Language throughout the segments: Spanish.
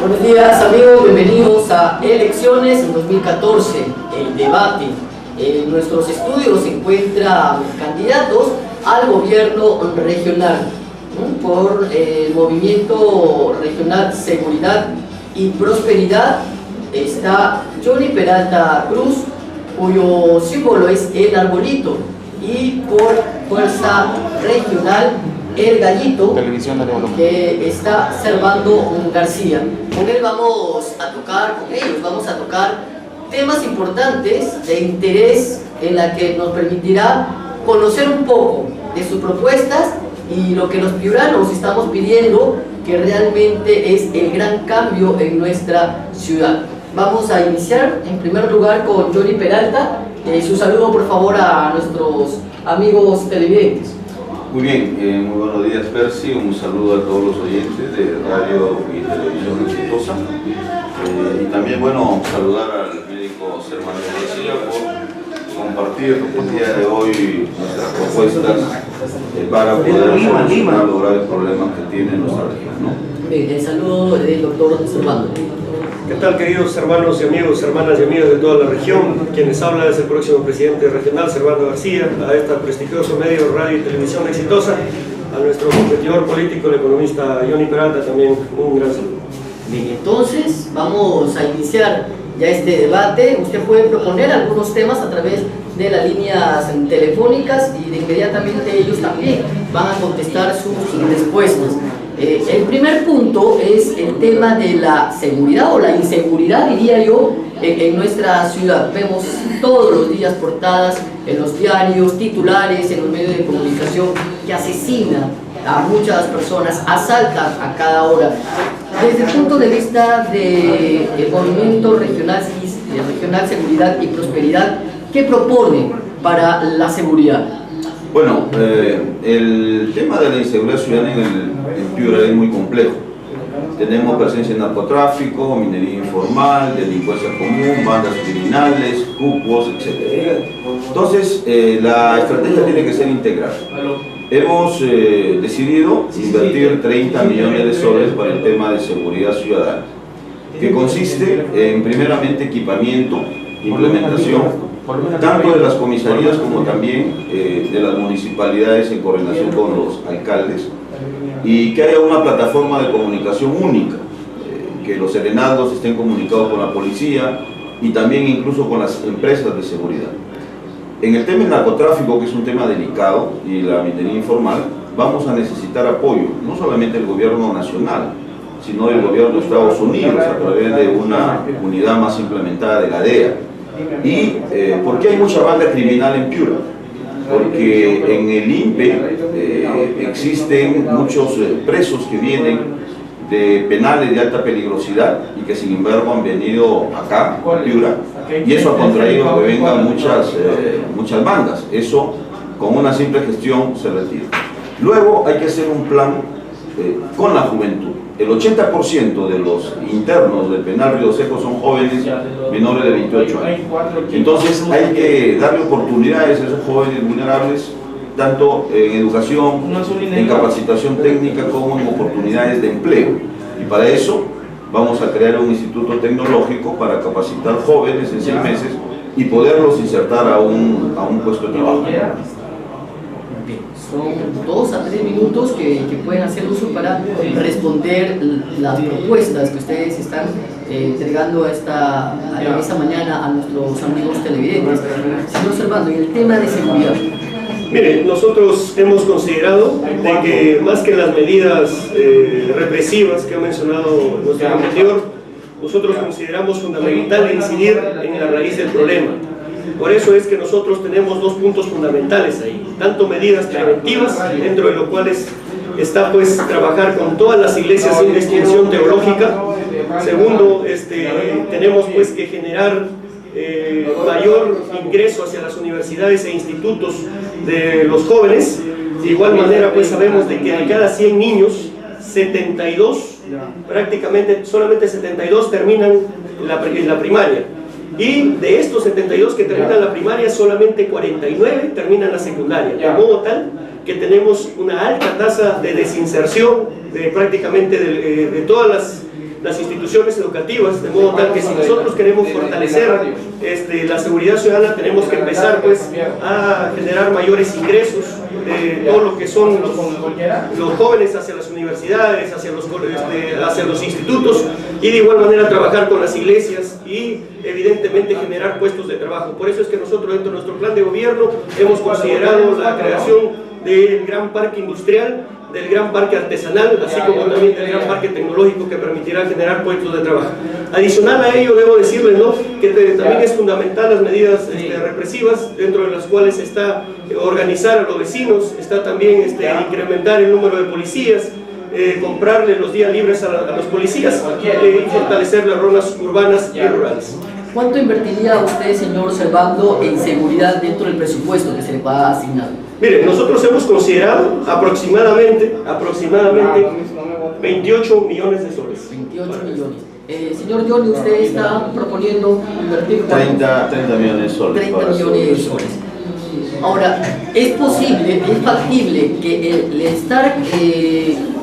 Buenos días amigos, bienvenidos a Elecciones en 2014, el debate. En nuestros estudios se encuentran candidatos al gobierno regional por el Movimiento Regional Seguridad y Prosperidad. Está Johnny Peralta Cruz, cuyo símbolo es el arbolito, y por Fuerza Regional el Gallito, que está Servando García. Con ellos vamos a tocar temas importantes de interés en la que nos permitirá conocer un poco de sus propuestas y lo que los piuranos estamos pidiendo, que realmente es el gran cambio en nuestra ciudad. Vamos a iniciar en primer lugar con Johnny Peralta. Su saludo por favor a nuestros amigos televidentes. Muy bien, muy buenos días Percy, un saludo a todos los oyentes de Radio y Televisión Exitosa, y también saludar al médico Servando García por compartir el día de hoy nuestras propuestas para poder solucionar los graves problemas que tiene nuestra región, ¿no? Bien, el saludo del doctor Servando. ¿Qué tal, queridos hermanos y amigos, hermanas y amigos de toda la región? Quienes habla es el próximo presidente regional, Servando García, a esta prestigioso medio Radio y Televisión Exitosa, a nuestro competidor político, el economista Johnny Peralta, también un gran saludo. Bien, entonces vamos a iniciar ya este debate. Usted puede proponer algunos temas a través de las líneas telefónicas y de inmediatamente ellos también van a contestar sus respuestas. El primer punto es el tema de la seguridad o la inseguridad, diría yo, en nuestra ciudad. Vemos todos los días portadas en los diarios, titulares, en los medios de comunicación, que asesinan a muchas personas, asaltan a cada hora. Desde el punto de vista del Movimiento Regional Seguridad y Prosperidad, ¿qué propone para la seguridad? Bueno, el tema de la inseguridad ciudadana en Piura es muy complejo. Tenemos presencia de narcotráfico, minería informal, delincuencia común, bandas criminales, cupos, etc. Entonces, la estrategia tiene que ser integral. Hemos decidido invertir 30 millones de soles para el tema de seguridad ciudadana, que consiste en primeramente equipamiento, implementación, tanto de las comisarías como también de las municipalidades en coordinación con los alcaldes, y que haya una plataforma de comunicación única, que los serenados estén comunicados con la policía y también incluso con las empresas de seguridad. En el tema del narcotráfico, que es un tema delicado, y la minería informal, vamos a necesitar apoyo, no solamente del gobierno nacional, sino del gobierno de Estados Unidos, a través de una unidad más implementada de la DEA. ¿Y por qué hay mucha banda criminal en Piura? Porque en el INPE existen muchos presos que vienen de penales de alta peligrosidad y que sin embargo han venido acá, a Piura, y eso ha contraído que vengan muchas bandas. Eso con una simple gestión se retira. Luego hay que hacer un plan con la juventud. El 80% de los internos del penal Río Seco son jóvenes menores de 28 años. Entonces hay que darle oportunidades a esos jóvenes vulnerables, tanto en educación, en capacitación técnica, como en oportunidades de empleo. Y para eso vamos a crear un instituto tecnológico para capacitar jóvenes en 6 meses y poderlos insertar a un puesto de trabajo. Son 2 a 3 minutos que pueden hacer uso para responder las propuestas que ustedes están entregando esta mañana a nuestros amigos televidentes. Señor Servando, en el tema de seguridad. Mire, nosotros hemos considerado de que más que las medidas represivas que ha mencionado nuestro competidor, nosotros consideramos fundamental incidir en la raíz del problema. Por eso es que nosotros tenemos 2 puntos fundamentales ahí, tanto medidas preventivas, dentro de lo cuales está pues trabajar con todas las iglesias sin distinción teológica. Segundo, tenemos pues que generar mayor ingreso hacia las universidades e institutos de los jóvenes. De igual manera pues sabemos de que de cada 100 niños, 72, prácticamente solamente 72 terminan la primaria. Y de estos 72 que terminan la primaria, solamente 49 terminan la secundaria, de modo tal que tenemos una alta tasa de desinserción de prácticamente de todas las las instituciones educativas, de modo tal que si nosotros queremos fortalecer la seguridad ciudadana, tenemos que empezar pues a generar mayores ingresos de todo lo que son los jóvenes hacia las universidades, hacia los institutos, y de igual manera trabajar con las iglesias y evidentemente generar puestos de trabajo. Por eso es que nosotros dentro de nuestro plan de gobierno hemos considerado la creación del gran parque industrial, del gran parque artesanal, así como también del gran parque tecnológico que permitirá generar puestos de trabajo. Adicional a ello, debo decirles, ¿no?, que también es fundamental las medidas represivas, dentro de las cuales está organizar a los vecinos, está también incrementar el número de policías, comprarle los días libres a los policías y fortalecer las zonas urbanas y rurales. ¿Cuánto invertiría usted, señor Servando, en seguridad dentro del presupuesto que se le va a asignar? Mire, nosotros hemos considerado aproximadamente 28 millones de soles. 28 millones. Señor Johnny, usted está proponiendo invertir 30 millones de soles. 30 millones de soles. Ahora, ¿es posible, es factible que el estar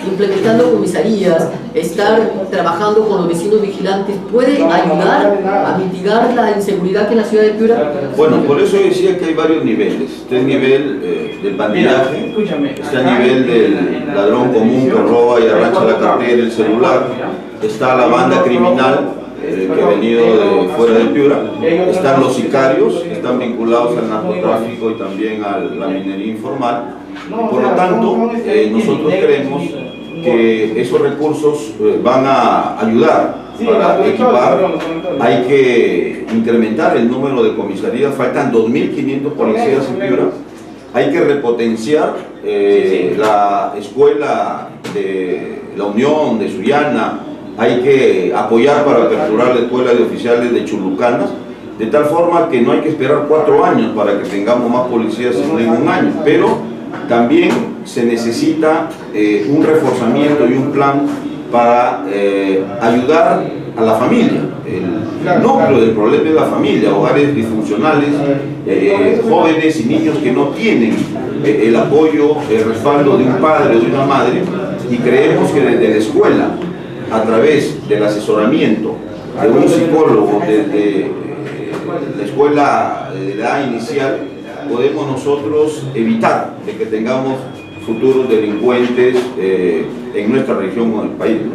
implementando comisarías, estar trabajando con los vecinos vigilantes, puede ayudar a mitigar la inseguridad que en la ciudad de Piura? Bueno, por eso decía que hay varios niveles. Está el nivel del bandidaje, está el nivel del ladrón común que roba y arrancha la cartera, el celular, está la banda criminal que ha venido de fuera de Piura, están los sicarios, que están vinculados al narcotráfico y también a la minería informal. Por lo tanto, nosotros creemos que esos recursos van a ayudar para equipar. Hay que incrementar el número de comisarías, faltan 2.500 policías en Piura. Hay que repotenciar la escuela de la Unión, de Sullana. Hay que apoyar para aperturar la escuela de oficiales de Chulucanas, de tal forma que no hay que esperar 4 años para que tengamos más policías en un año, pero también se necesita un reforzamiento y un plan para ayudar a la familia. El núcleo del problema es la familia, hogares disfuncionales, jóvenes y niños que no tienen el apoyo, el respaldo de un padre o de una madre, y creemos que desde la escuela, a través del asesoramiento de un psicólogo desde la escuela de la edad inicial, podemos nosotros evitar de que tengamos futuros delincuentes en nuestra región o en el país, ¿no?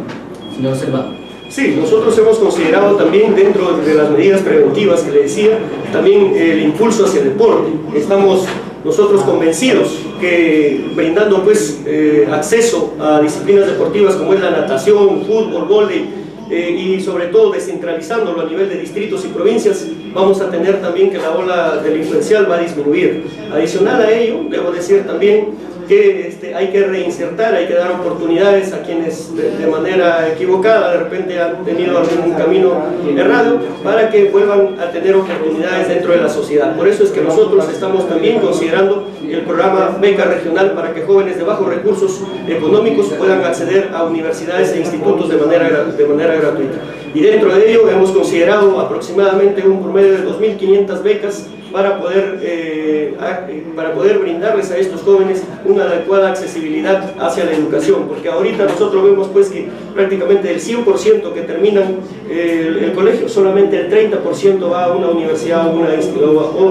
Señor Servando. Sí, nosotros hemos considerado también, dentro de las medidas preventivas que le decía, también el impulso hacia el deporte. Estamos nosotros convencidos que brindando pues acceso a disciplinas deportivas como es la natación, fútbol, vóley, y sobre todo descentralizándolo a nivel de distritos y provincias, vamos a tener también que la ola delincuencial va a disminuir. Adicional a ello, debo decir también que hay que reinsertar, hay que dar oportunidades a quienes de manera equivocada de repente han tenido algún camino errado, para que vuelvan a tener oportunidades dentro de la sociedad. Por eso es que nosotros estamos también considerando el programa Beca Regional para que jóvenes de bajos recursos económicos puedan acceder a universidades e institutos de manera gratuita. Y dentro de ello hemos considerado aproximadamente un promedio de 2.500 becas para poder brindarles a estos jóvenes una adecuada accesibilidad hacia la educación, porque ahorita nosotros vemos pues que prácticamente el 100% que terminan el colegio, solamente el 30% va a una universidad o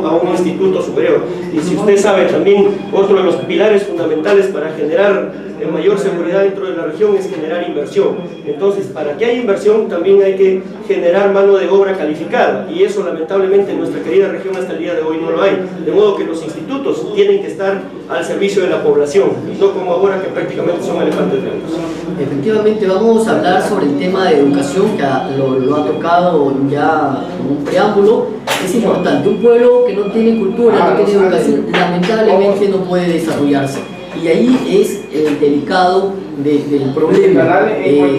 a un instituto superior. Y si usted sabe también, otro de los pilares fundamentales para generar mayor seguridad dentro de la región es generar inversión. Entonces, para que haya inversión también hay que generar mano de obra calificada, y eso lamentablemente en nuestra querida región hasta el día de hoy no lo hay, de modo que los institutos tienen que estar al servicio de la población, no como ahora que prácticamente son elefantes blancos. Efectivamente, vamos a hablar sobre el tema de educación, que lo ha tocado ya como un preámbulo. Es importante, un pueblo que no tiene cultura, no tiene educación, lamentablemente no puede desarrollarse. Y ahí es el delicado del problema.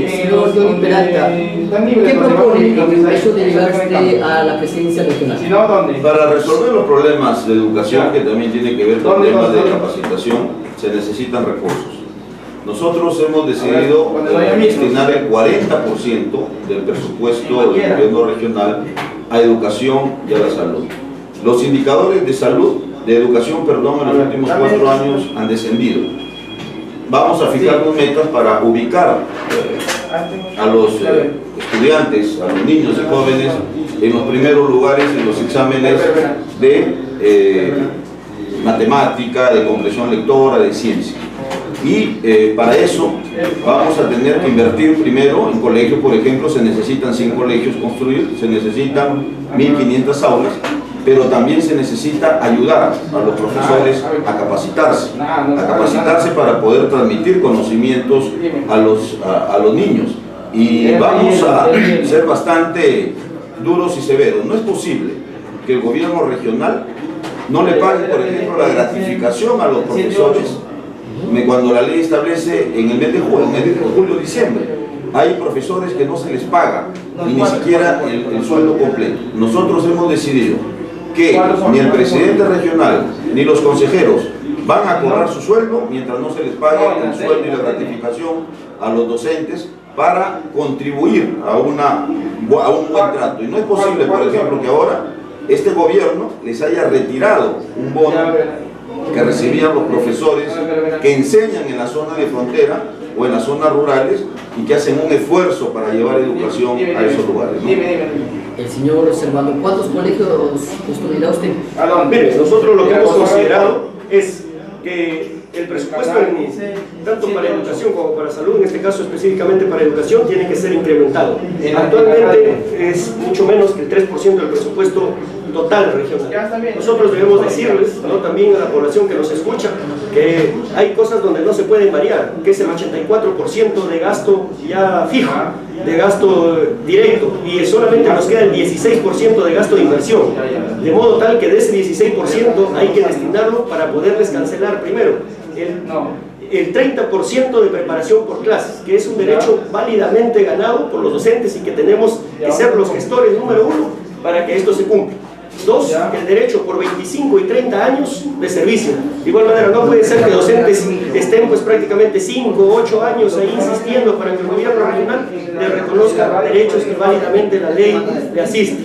Señor Johnny Peralta, ¿qué propone en caso de llegarse a la presidencia regional? Para resolver los problemas de educación, que también tiene que ver con temas de capacitación, se necesitan recursos. Nosotros hemos decidido destinar el 40% del presupuesto del gobierno regional a educación y a la salud. Los indicadores de educación, en los últimos 4 años han descendido. Vamos a fijarnos metas para ubicar a los estudiantes, a los niños y jóvenes en los primeros lugares en los exámenes de matemática, de comprensión lectora, de ciencia. Y para eso vamos a tener que invertir primero en colegios. Por ejemplo, se necesitan 100 colegios construir, se necesitan 1500 aulas, pero también se necesita ayudar a los profesores a capacitarse para poder transmitir conocimientos a los niños. Y vamos a ser bastante duros y severos. No es posible que el gobierno regional no le pague, por ejemplo, la gratificación a los profesores cuando la ley establece en el mes de julio, diciembre. Hay profesores que no se les paga ni siquiera el sueldo completo. Nosotros hemos decidido que ni el presidente regional ni los consejeros van a cobrar su sueldo mientras no se les pague el sueldo y la gratificación a los docentes, para contribuir a un buen trato. Y no es posible, por ejemplo, que ahora este gobierno les haya retirado un bono que recibían los profesores que enseñan en la zona de frontera o en las zonas rurales y que hacen un esfuerzo para llevar educación a esos lugares, ¿no? El señor Servando, ¿cuántos colegios construirá usted? Mire, nosotros lo que hemos considerado es que el presupuesto, tanto para educación como para salud, en este caso específicamente para educación, tiene que ser incrementado. Actualmente es mucho menos que el 3% del presupuesto total regional. Nosotros debemos decirles, ¿no?, también a la población que nos escucha, que hay cosas donde no se pueden variar, que es el 84% de gasto ya fijo, de gasto directo, y solamente nos queda el 16% de gasto de inversión, de modo tal que de ese 16% hay que destinarlo para poderles cancelar primero el 30% de preparación por clases, que es un derecho válidamente ganado por los docentes y que tenemos que ser los gestores número uno para que esto se cumpla. Dos, el derecho por 25 y 30 años de servicio. De igual manera, no puede ser que docentes estén pues prácticamente 5 o 8 años ahí insistiendo para que el gobierno regional le reconozca derechos que válidamente la ley le asiste.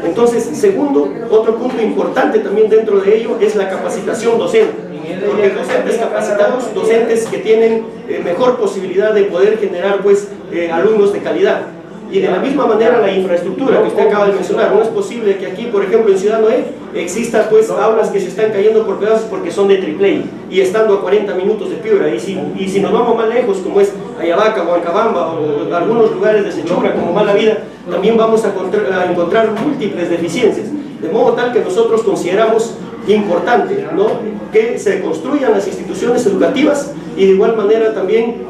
Entonces, segundo, otro punto importante también dentro de ello es la capacitación docente. Porque docentes capacitados, docentes que tienen mejor posibilidad de poder generar pues alumnos de calidad. Y de la misma manera la infraestructura que usted acaba de mencionar. No es posible que aquí, por ejemplo, en Ciudad Noé exista pues aulas que se están cayendo por pedazos porque son de AAA y estando a 40 minutos de Piura. Y si nos vamos más lejos, como es Ayabaca, Huancabamba o algunos lugares de Sechura como Mala Vida, también vamos a encontrar múltiples deficiencias. De modo tal que nosotros consideramos importante, ¿no?, que se construyan las instituciones educativas y de igual manera también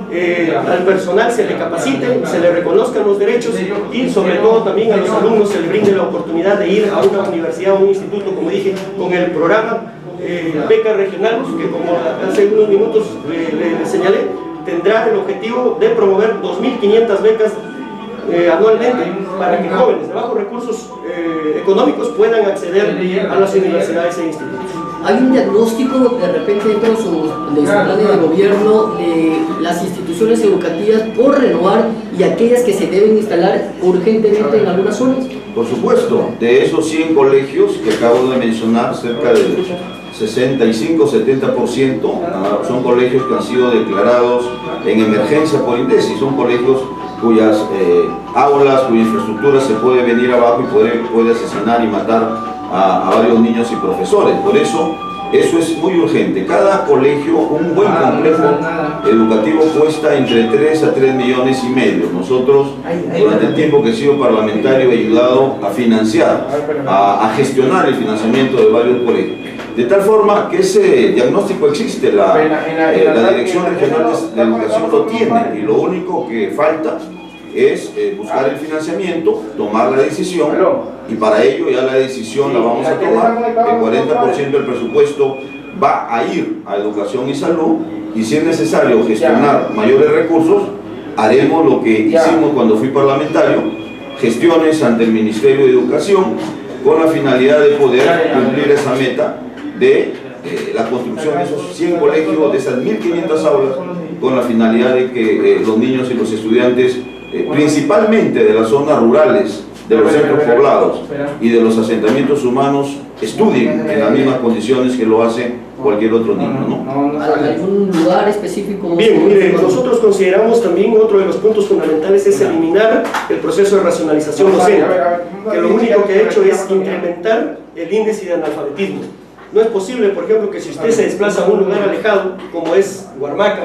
al personal se le capacite, se le reconozcan los derechos y sobre todo también a los alumnos se le brinde la oportunidad de ir a una universidad o un instituto, como dije, con el programa Becas Regionales, que como hace unos minutos le señalé, tendrá el objetivo de promover 2.500 becas anualmente para que jóvenes de bajos recursos económicos puedan acceder a las universidades e institutos. ¿Hay un diagnóstico de repente dentro de su plan de gobierno de las instituciones educativas por renovar y aquellas que se deben instalar urgentemente en algunas zonas? Por supuesto, de esos 100 colegios que acabo de mencionar, cerca del 65-70% son colegios que han sido declarados en emergencia por INDECI, son colegios cuyas aulas, cuya infraestructura se puede venir abajo y puede asesinar y matar a varios niños y profesores. Por eso es muy urgente. Cada colegio, un buen complejo educativo cuesta entre 3 a 3 millones y medio. Nosotros, durante el tiempo que he sido parlamentario, he ayudado a financiar, a gestionar el financiamiento de varios colegios. De tal forma que ese diagnóstico existe, la Dirección Regional de Educación lo tiene, y lo único que falta es buscar el financiamiento, tomar la decisión, y para ello ya la decisión la vamos a tomar. El 40% del presupuesto va a ir a educación y salud, y si es necesario gestionar mayores recursos, haremos lo que hicimos cuando fui parlamentario, gestiones ante el Ministerio de Educación con la finalidad de poder cumplir esa meta de la construcción de esos 100 colegios, de esas 1.500 aulas, con la finalidad de que los niños y los estudiantes, principalmente de las zonas rurales, de los centros poblados y de los asentamientos humanos, estudien en las mismas condiciones que lo hacen cualquier otro niño, ¿no? ¿Algún lugar específico? Bien, mire, nosotros consideramos también otro de los puntos fundamentales es eliminar el proceso de racionalización docente, que lo único que ha hecho es incrementar el índice de analfabetismo. No es posible, por ejemplo, que si usted se desplaza a un lugar alejado, como es Huarmaca,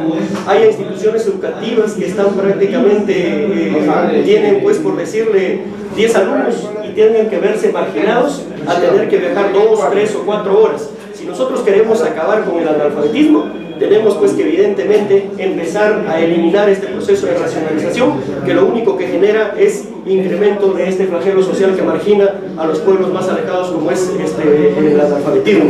haya instituciones educativas que están prácticamente, tienen, pues, por decirle, 10 alumnos y tienen que verse marginados a tener que viajar 2, 3 o 4 horas. Si nosotros queremos acabar con el analfabetismo, tenemos pues que evidentemente empezar a eliminar este proceso de racionalización, que lo único que genera es incremento de este flagelo social que margina a los pueblos más alejados, como es el analfabetismo.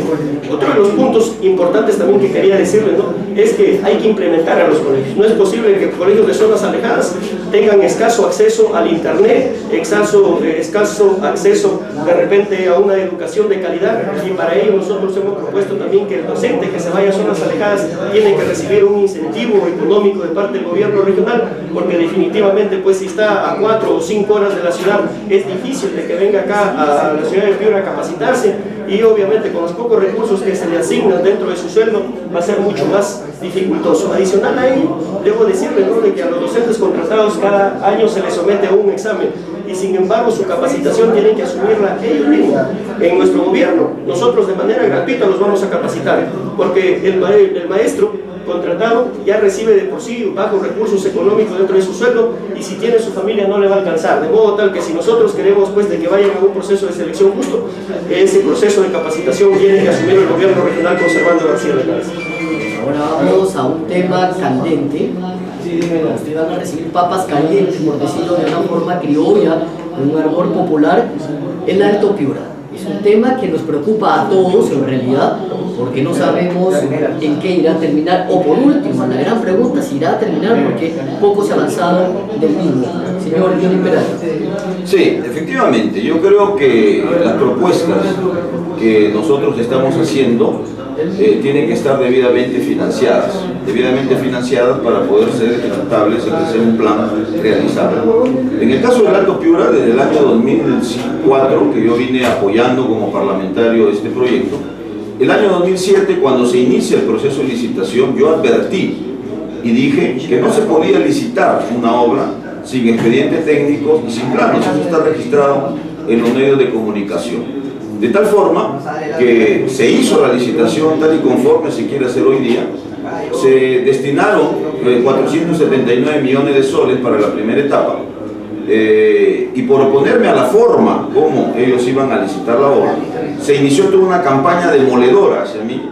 Otro de los puntos importantes también que quería decirles, ¿no?, es que hay que implementar a los colegios. No es posible que colegios de zonas alejadas tengan escaso acceso al internet, escaso acceso de repente a una educación de calidad, y para ello nosotros hemos propuesto también que el docente que se vaya a zonas alejadas tiene que recibir un incentivo económico de parte del gobierno regional, porque definitivamente pues si está a 4 o 5 horas de la ciudad es difícil de que venga acá a la ciudad de Piura a capacitarse, y obviamente con los pocos recursos que se le asignan dentro de su sueldo va a ser mucho más dificultoso. Adicional a ello, debo decirle, ¿no?, de que a los docentes contratados cada año se les somete a un examen, y sin embargo su capacitación tienen que asumirla ellos mismos. En nuestro gobierno, nosotros de manera gratuita los vamos a capacitar, porque el maestro contratado ya recibe de por sí bajos recursos económicos dentro de su sueldo, y si tiene su familia no le va a alcanzar, de modo tal que si nosotros queremos pues de que vayan a un proceso de selección justo, ese proceso de capacitación tiene que asumir el gobierno regional conservando la García de Cabeza. Ahora vamos a un tema candente. Ustedes van a recibir papas calientes, por decirlo de una forma criolla, con un ardor popular, el Alto Piura. Es un tema que nos preocupa a todos en realidad, porque no sabemos en qué irá a terminar, o por último, la gran pregunta, si irá a terminar, porque poco se ha avanzado del mismo. Señor Johnny Peralta. Sí, efectivamente, yo creo que las propuestas que nosotros estamos haciendo tienen que estar debidamente financiadas para poder ser ejecutables, hacer un plan realizable. En el caso del Alto Piura, desde el año 2004, que yo vine apoyando como parlamentario este proyecto, el año 2007, cuando se inicia el proceso de licitación, yo advertí y dije que no se podía licitar una obra sin expedientes técnicos y sin planos. Eso está registrado en los medios de comunicación. De tal forma que se hizo la licitación tal y conforme se quiere hacer hoy día. Se destinaron 479 millones de soles para la primera etapa, y por oponerme a la forma como ellos iban a licitar la obra, se inició toda una campaña demoledora hacia mí,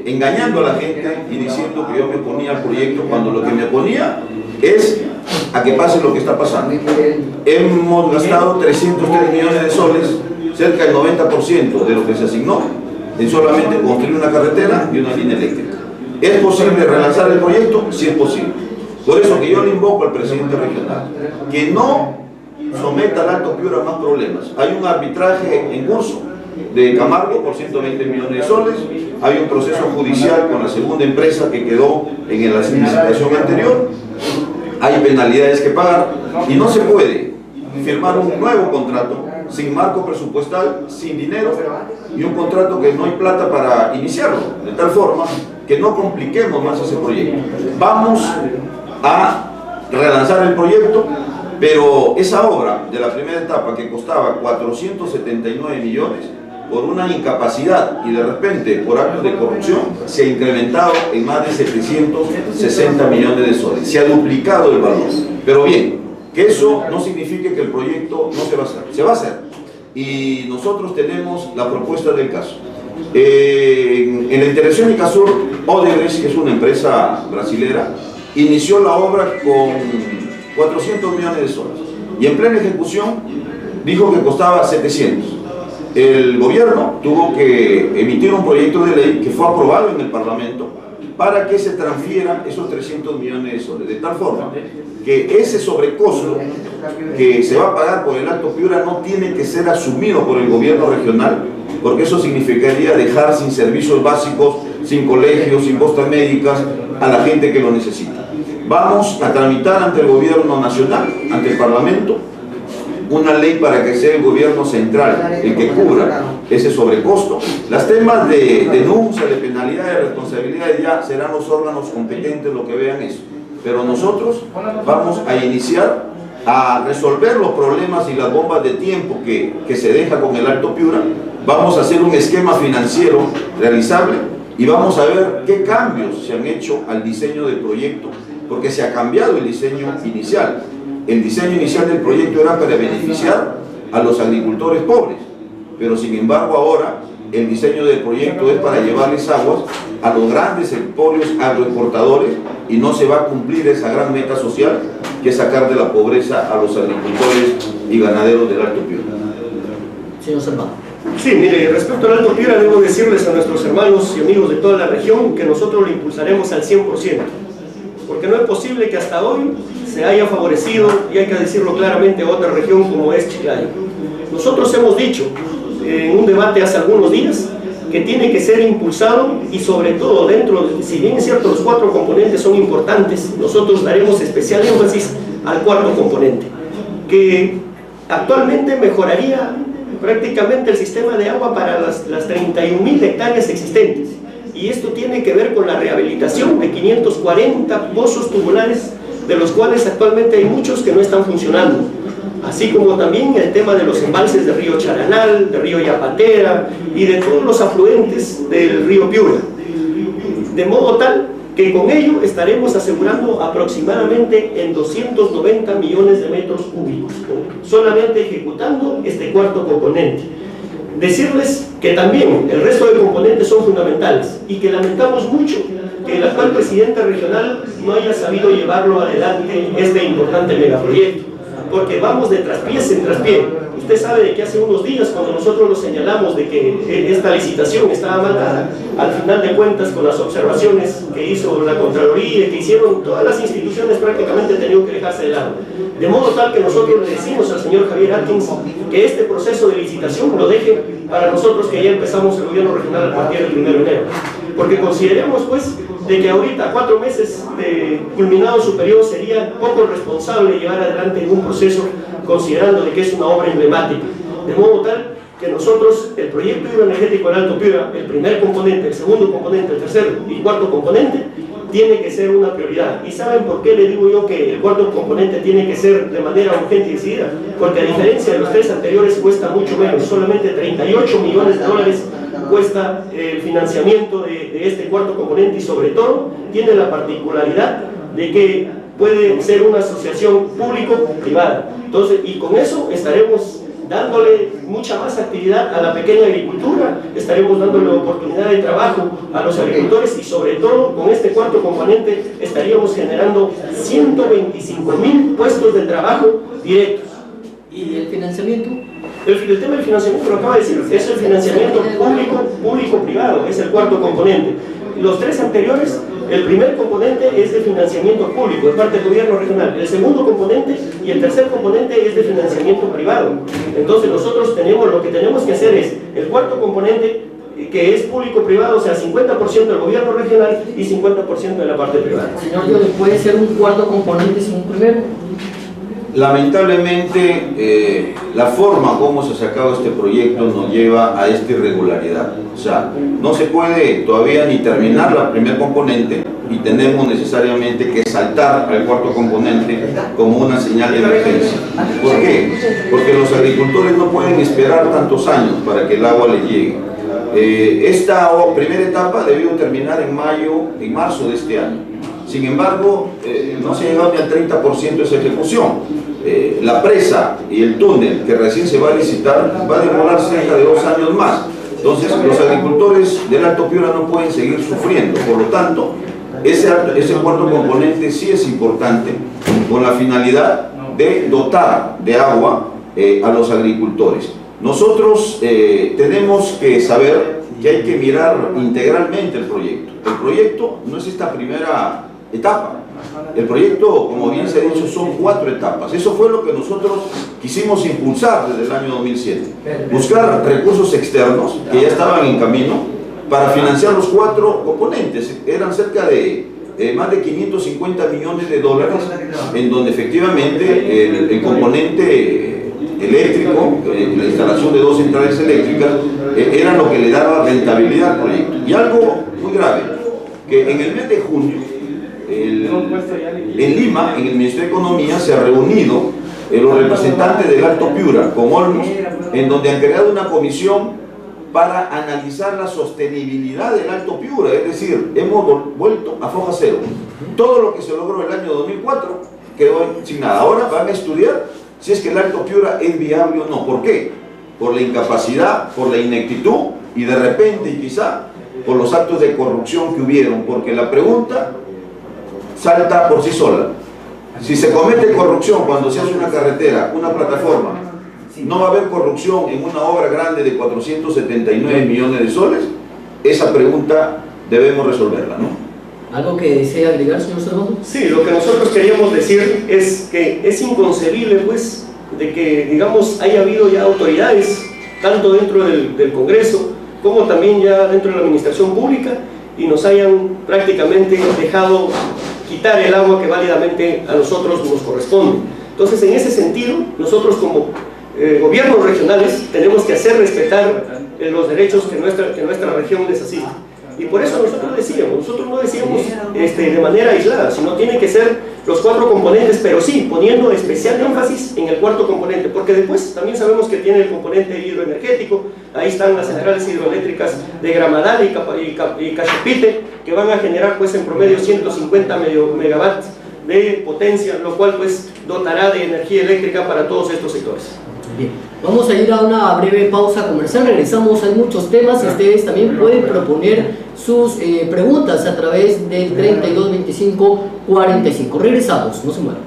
engañando a la gente y diciendo que yo me oponía al proyecto, cuando lo que me oponía es a que pase lo que está pasando. Hemos gastado 303 millones de soles, cerca del 90% de lo que se asignó, en solamente construir una carretera y una línea eléctrica. ¿Es posible relanzar el proyecto? Sí es posible. Por eso que yo le invoco al presidente regional que no someta al Alto Piura a más problemas. Hay un arbitraje en curso de Camargo por 120 millones de soles, hay un proceso judicial con la segunda empresa que quedó en la licitación anterior, hay penalidades que pagar, y no se puede firmar un nuevo contrato sin marco presupuestal, sin dinero, y un contrato que no hay plata para iniciarlo, de tal forma que no compliquemos más ese proyecto. Vamos a relanzar el proyecto, pero esa obra de la primera etapa, que costaba 479 millones, por una incapacidad y de repente por actos de corrupción, se ha incrementado en más de 760 millones de soles, se ha duplicado el valor. Pero bien, que eso no signifique que el proyecto no se va a hacer, se va a hacer, y nosotros tenemos la propuesta del caso. En la intervención de Icasur, Odebrecht, que es una empresa brasilera, inició la obra con 400 millones de soles, y en plena ejecución dijo que costaba 700. El gobierno tuvo que emitir un proyecto de ley que fue aprobado en el Parlamento para que se transfieran esos 300 millones de soles, de tal forma que ese sobrecosto que se va a pagar por el Alto Piura no tiene que ser asumido por el gobierno regional, porque eso significaría dejar sin servicios básicos, sin colegios, sin costas médicas a la gente que lo necesita. Vamos a tramitar ante el gobierno nacional, ante el Parlamento, una ley para que sea el gobierno central el que cubra ese sobrecosto. Los temas de denuncia, de penalidad, de responsabilidad ya serán los órganos competentes los que vean eso. Pero nosotros vamos a iniciar a resolver los problemas y las bombas de tiempo que se deja con el Alto Piura. Vamos a hacer un esquema financiero realizable y vamos a ver qué cambios se han hecho al diseño del proyecto, porque se ha cambiado el diseño inicial. El diseño inicial del proyecto era para beneficiar a los agricultores pobres, pero sin embargo ahora el diseño del proyecto es para llevarles aguas a los grandes emporios agroexportadores y no se va a cumplir esa gran meta social que es sacar de la pobreza a los agricultores y ganaderos del Alto Piura. Señor Servando. Sí, mire, respecto al Alto Piura debo decirles a nuestros hermanos y amigos de toda la región que nosotros lo impulsaremos al 100%, porque no es posible que hasta hoy se haya favorecido, y hay que decirlo claramente, a otra región como es Chiclayo. Nosotros hemos dicho en un debate hace algunos días que tiene que ser impulsado y sobre todo dentro, si bien es cierto los 4 componentes son importantes, nosotros daremos especial énfasis al 4º componente, que actualmente mejoraría prácticamente el sistema de agua para las 31.000 hectáreas existentes, y esto tiene que ver con la rehabilitación de 540 pozos tubulares, de los cuales actualmente hay muchos que no están funcionando, así como también el tema de los embalses del río Charanal, del río Yapatera y de todos los afluentes del río Piura, de modo tal que con ello estaremos asegurando aproximadamente en 290 millones de metros cúbicos, solamente ejecutando este 4º componente. Decirles que también el resto de componentes son fundamentales y que lamentamos mucho que el actual presidente regional no haya sabido llevarlo adelante este importante megaproyecto, porque vamos de traspiés en traspié. Usted sabe de que hace unos días, cuando nosotros lo señalamos de que esta licitación estaba mal, al final de cuentas, con las observaciones que hizo la Contraloría, que hicieron todas las instituciones, prácticamente tenían que dejarse de lado. De modo tal que nosotros le decimos al señor Javier Atkins que este proceso de licitación lo deje para nosotros, que ya empezamos el gobierno regional a partir del 1 de enero. Porque consideremos pues de que ahorita, 4 meses de culminado su periodo, sería poco responsable llevar adelante un proceso considerando de que es una obra emblemática. De modo tal que nosotros, el proyecto hidroenergético del Alto Piura, el primer componente, el segundo componente, el tercer y cuarto componente, tiene que ser una prioridad. ¿Y saben por qué le digo yo que el 4º componente tiene que ser de manera urgente y decidida? Porque a diferencia de los 3 anteriores cuesta mucho menos, solamente 38 millones de dólares cuesta el financiamiento de este 4º componente, y sobre todo tiene la particularidad de que puede ser una asociación público-privada. Entonces, y con eso estaremos dándole mucha más actividad a la pequeña agricultura, estaremos dándole oportunidad de trabajo a los agricultores, y sobre todo con este 4º componente estaríamos generando 125.000 puestos de trabajo directos. ¿Y el financiamiento? El tema del financiamiento lo acaba de decir, es el financiamiento público-privado, es el 4º componente. Los 3 anteriores, el primer componente es de financiamiento público, de parte del gobierno regional. El segundo componente y el tercer componente es de financiamiento privado. Entonces nosotros lo que tenemos que hacer es el 4º componente, que es público-privado, o sea, 50% del gobierno regional y 50% de la parte privada. Señor, ¿puede ser un 4º componente sin un primero? Lamentablemente, la forma como se ha sacado este proyecto nos lleva a esta irregularidad. O sea, no se puede todavía ni terminar la primer componente y tenemos necesariamente que saltar al 4º componente como una señal de emergencia. ¿Por qué? Porque los agricultores no pueden esperar tantos años para que el agua les llegue. Esta primera etapa debió terminar en marzo de este año. Sin embargo, no se ha llegado ni al 30% de esa ejecución. La presa y el túnel que recién se va a licitar va a demorar cerca de 2 años más. Entonces, los agricultores del Alto Piura no pueden seguir sufriendo. Por lo tanto, ese 4º componente sí es importante, con la finalidad de dotar de agua a los agricultores. Nosotros tenemos que saber que hay que mirar integralmente el proyecto. El proyecto no es esta primera etapa. El proyecto, como bien se ha dicho, son 4 etapas. Eso fue lo que nosotros quisimos impulsar desde el año 2007. Buscar recursos externos que ya estaban en camino para financiar los 4 componentes. Eran cerca de más de 550 millones de dólares, en donde efectivamente el componente eléctrico, la instalación de 2 centrales eléctricas, era lo que le daba rentabilidad al proyecto. Y algo muy grave, que en el mes de junio, en Lima, en el Ministerio de Economía, se han reunido los representantes del Alto Piura con Olmos, en donde han creado una comisión para analizar la sostenibilidad del Alto Piura, es decir, hemos vuelto a foja cero. Todo lo que se logró el año 2004 quedó sin nada. Ahora van a estudiar si es que el Alto Piura es viable o no. ¿Por qué? Por la incapacidad, por la ineptitud y de repente, y quizá, por los actos de corrupción que hubieron, porque la pregunta salta por sí sola. Si se comete corrupción cuando se hace una carretera, una plataforma, ¿no va a haber corrupción en una obra grande de 479 millones de soles? Esa pregunta debemos resolverla, ¿no? ¿Algo que desea agregar, señor Salvador? Sí, lo que nosotros queríamos decir es que es inconcebible, pues, de que, digamos, haya habido ya autoridades, tanto dentro del Congreso, como también ya dentro de la administración pública, y nos hayan prácticamente dejado quitar el agua que válidamente a nosotros nos corresponde. Entonces, en ese sentido, nosotros como gobiernos regionales tenemos que hacer respetar los derechos que nuestra región necesita. Y por eso nosotros no decíamos de manera aislada, sino tienen que ser los 4 componentes, pero sí poniendo especial énfasis en el 4º componente, porque después también sabemos que tiene el componente hidroenergético. Ahí están las centrales hidroeléctricas de Gramadal y Cachupite, que van a generar pues en promedio 150 megawatts de potencia, lo cual pues dotará de energía eléctrica para todos estos sectores. Bien, vamos a ir a una breve pausa comercial, regresamos, hay muchos temas y ustedes también pueden proponer sus preguntas a través del 322545. Regresamos, no se muevan.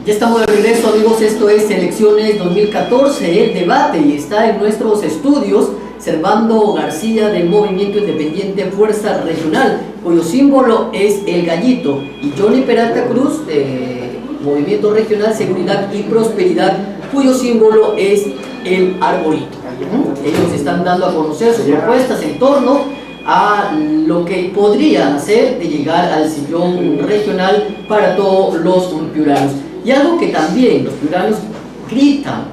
Ya estamos de regreso, amigos, esto es Elecciones 2014, el debate, y está en nuestros estudios Servando García del Movimiento Independiente Fuerza Regional, cuyo símbolo es el gallito, y Johnny Peralta Cruz de Movimiento Regional Seguridad y Prosperidad, cuyo símbolo es el arbolito. Ellos están dando a conocer sus propuestas en torno a lo que podrían hacer de llegar al sillón regional para todos los piuranos. Y algo que también los piuranos gritan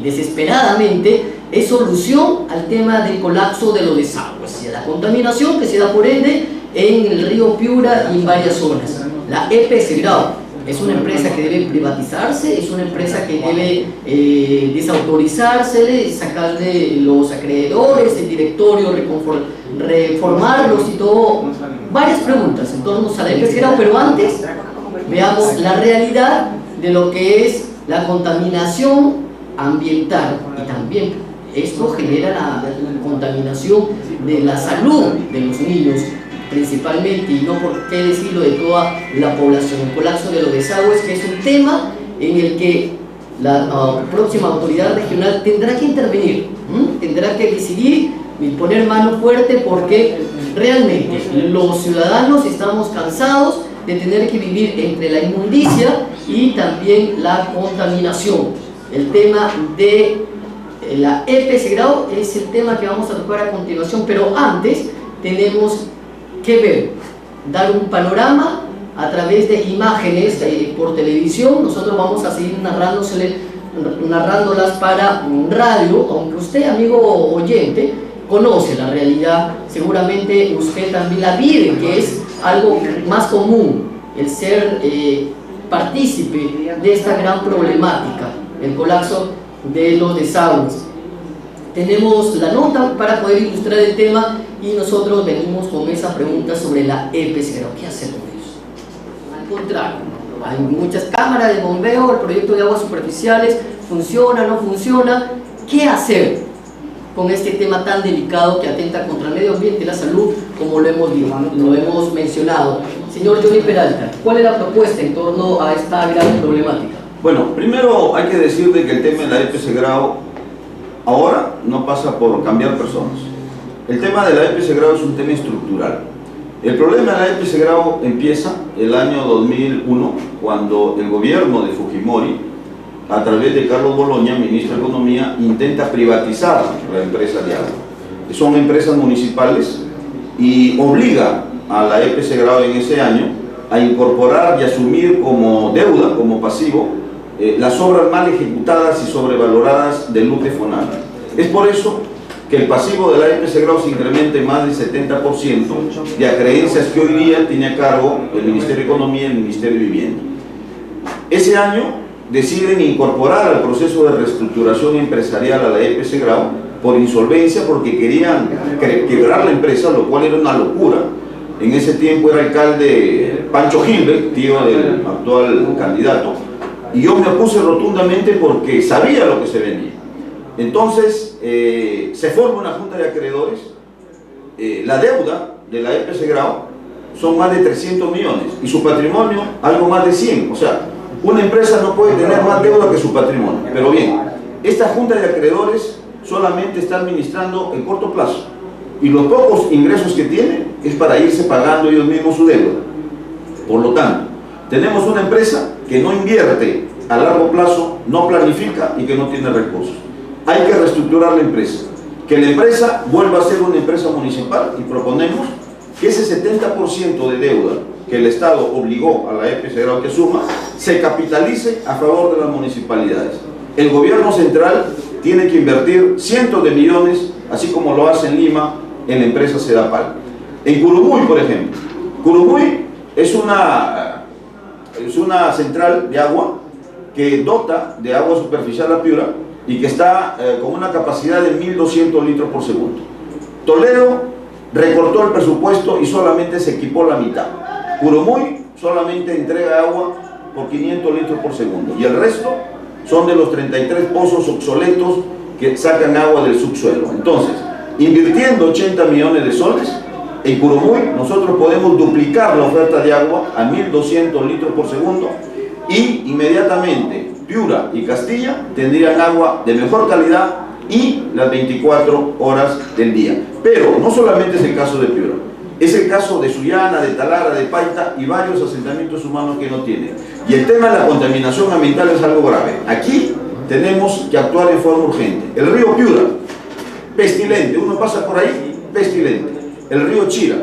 desesperadamente es solución al tema del colapso de los desagües y a la contaminación que se da por ende en el río Piura y en varias zonas. La EPS Grau es una empresa que debe privatizarse, es una empresa que debe desautorizarse, sacarle los acreedores, el directorio, reformarlos y todo. Varias preguntas en torno a la EPS Grau, pero antes veamos la realidad de lo que es la contaminación ambiental, y también esto genera la contaminación de la salud de los niños principalmente, y no por qué decirlo de toda la población. El colapso de los desagües, que es un tema en el que la próxima autoridad regional tendrá que intervenir, tendrá que decidir y poner mano fuerte, porque realmente los ciudadanos estamos cansados de tener que vivir entre la inmundicia y también la contaminación. El tema de la EPS Grau es el tema que vamos a tocar a continuación, pero antes tenemos que ver, dar un panorama a través de imágenes por televisión. Nosotros vamos a seguir narrándolas para radio, aunque usted, amigo oyente, conoce la realidad, seguramente usted también la vive, que es algo más común, el ser partícipe de esta gran problemática, el colapso de los desagües. Tenemos la nota para poder ilustrar el tema y nosotros venimos con esa pregunta sobre la EPS Grau. ¿Qué hacer con ellos? Al contrario, hay muchas cámaras de bombeo, el proyecto de aguas superficiales, ¿funciona, no funciona? ¿Qué hacer con este tema tan delicado que atenta contra el medio ambiente y la salud, como lo hemos mencionado? Señor Johnny Peralta, ¿cuál es la propuesta en torno a esta gran problemática? Bueno, primero hay que decir de que el tema de la EPS Grau ahora no pasa por cambiar personas. El tema de la EPS Grau es un tema estructural. El problema de la EPS Grau empieza el año 2001, cuando el gobierno de Fujimori, a través de Carlos Boloña, ministro de Economía, intenta privatizar la empresa de agua. Son empresas municipales y obliga a la EPS Grau en ese año a incorporar y asumir como deuda, como pasivo, las obras mal ejecutadas y sobrevaloradas del LUTE FONAL. Es por eso que el pasivo de la EPS Grau se incrementa en más del 70% de acreencias que hoy día tiene a cargo el Ministerio de Economía y el Ministerio de Vivienda. Ese año deciden incorporar al proceso de reestructuración empresarial a la EPS Grau por insolvencia, porque querían quebrar la empresa, lo cual era una locura. En ese tiempo era alcalde Pancho Gilbert, tío del actual candidato, y yo me opuse rotundamente porque sabía lo que se venía. Entonces se forma una junta de acreedores. La deuda de la EPS Grau son más de 300 millones y su patrimonio algo más de 100. O sea, una empresa no puede tener más deuda que su patrimonio. Pero bien, esta junta de acreedores solamente está administrando en corto plazo y los pocos ingresos que tiene es para irse pagando ellos mismos su deuda. Por lo tanto, tenemos una empresa que no invierte a largo plazo, no planifica y que no tiene recursos. Hay que reestructurar la empresa, que la empresa vuelva a ser una empresa municipal, y proponemos que ese 70% de deuda que el Estado obligó a la EPS Grau que asuma, se capitalice a favor de las municipalidades. El gobierno central tiene que invertir cientos de millones, así como lo hace en Lima, en la empresa Sedapal. En Curumuy, por ejemplo, Curumuy es una central de agua que dota de agua superficial a Piura y que está con una capacidad de 1.200 litros por segundo. Toledo recortó el presupuesto y solamente se equipó la mitad. Curumuy solamente entrega agua por 500 litros por segundo y el resto son de los 33 pozos obsoletos que sacan agua del subsuelo. Entonces, invirtiendo 80 millones de soles, en Curumuy nosotros podemos duplicar la oferta de agua a 1.200 litros por segundo y inmediatamente Piura y Castilla tendrían agua de mejor calidad y las 24 horas del día. Pero no solamente es el caso de Piura, es el caso de Sullana, de Talara, de Paita y varios asentamientos humanos que no tienen. Y el tema de la contaminación ambiental es algo grave. Aquí tenemos que actuar en forma urgente. El río Piura, pestilente, uno pasa por ahí, pestilente. El río Chira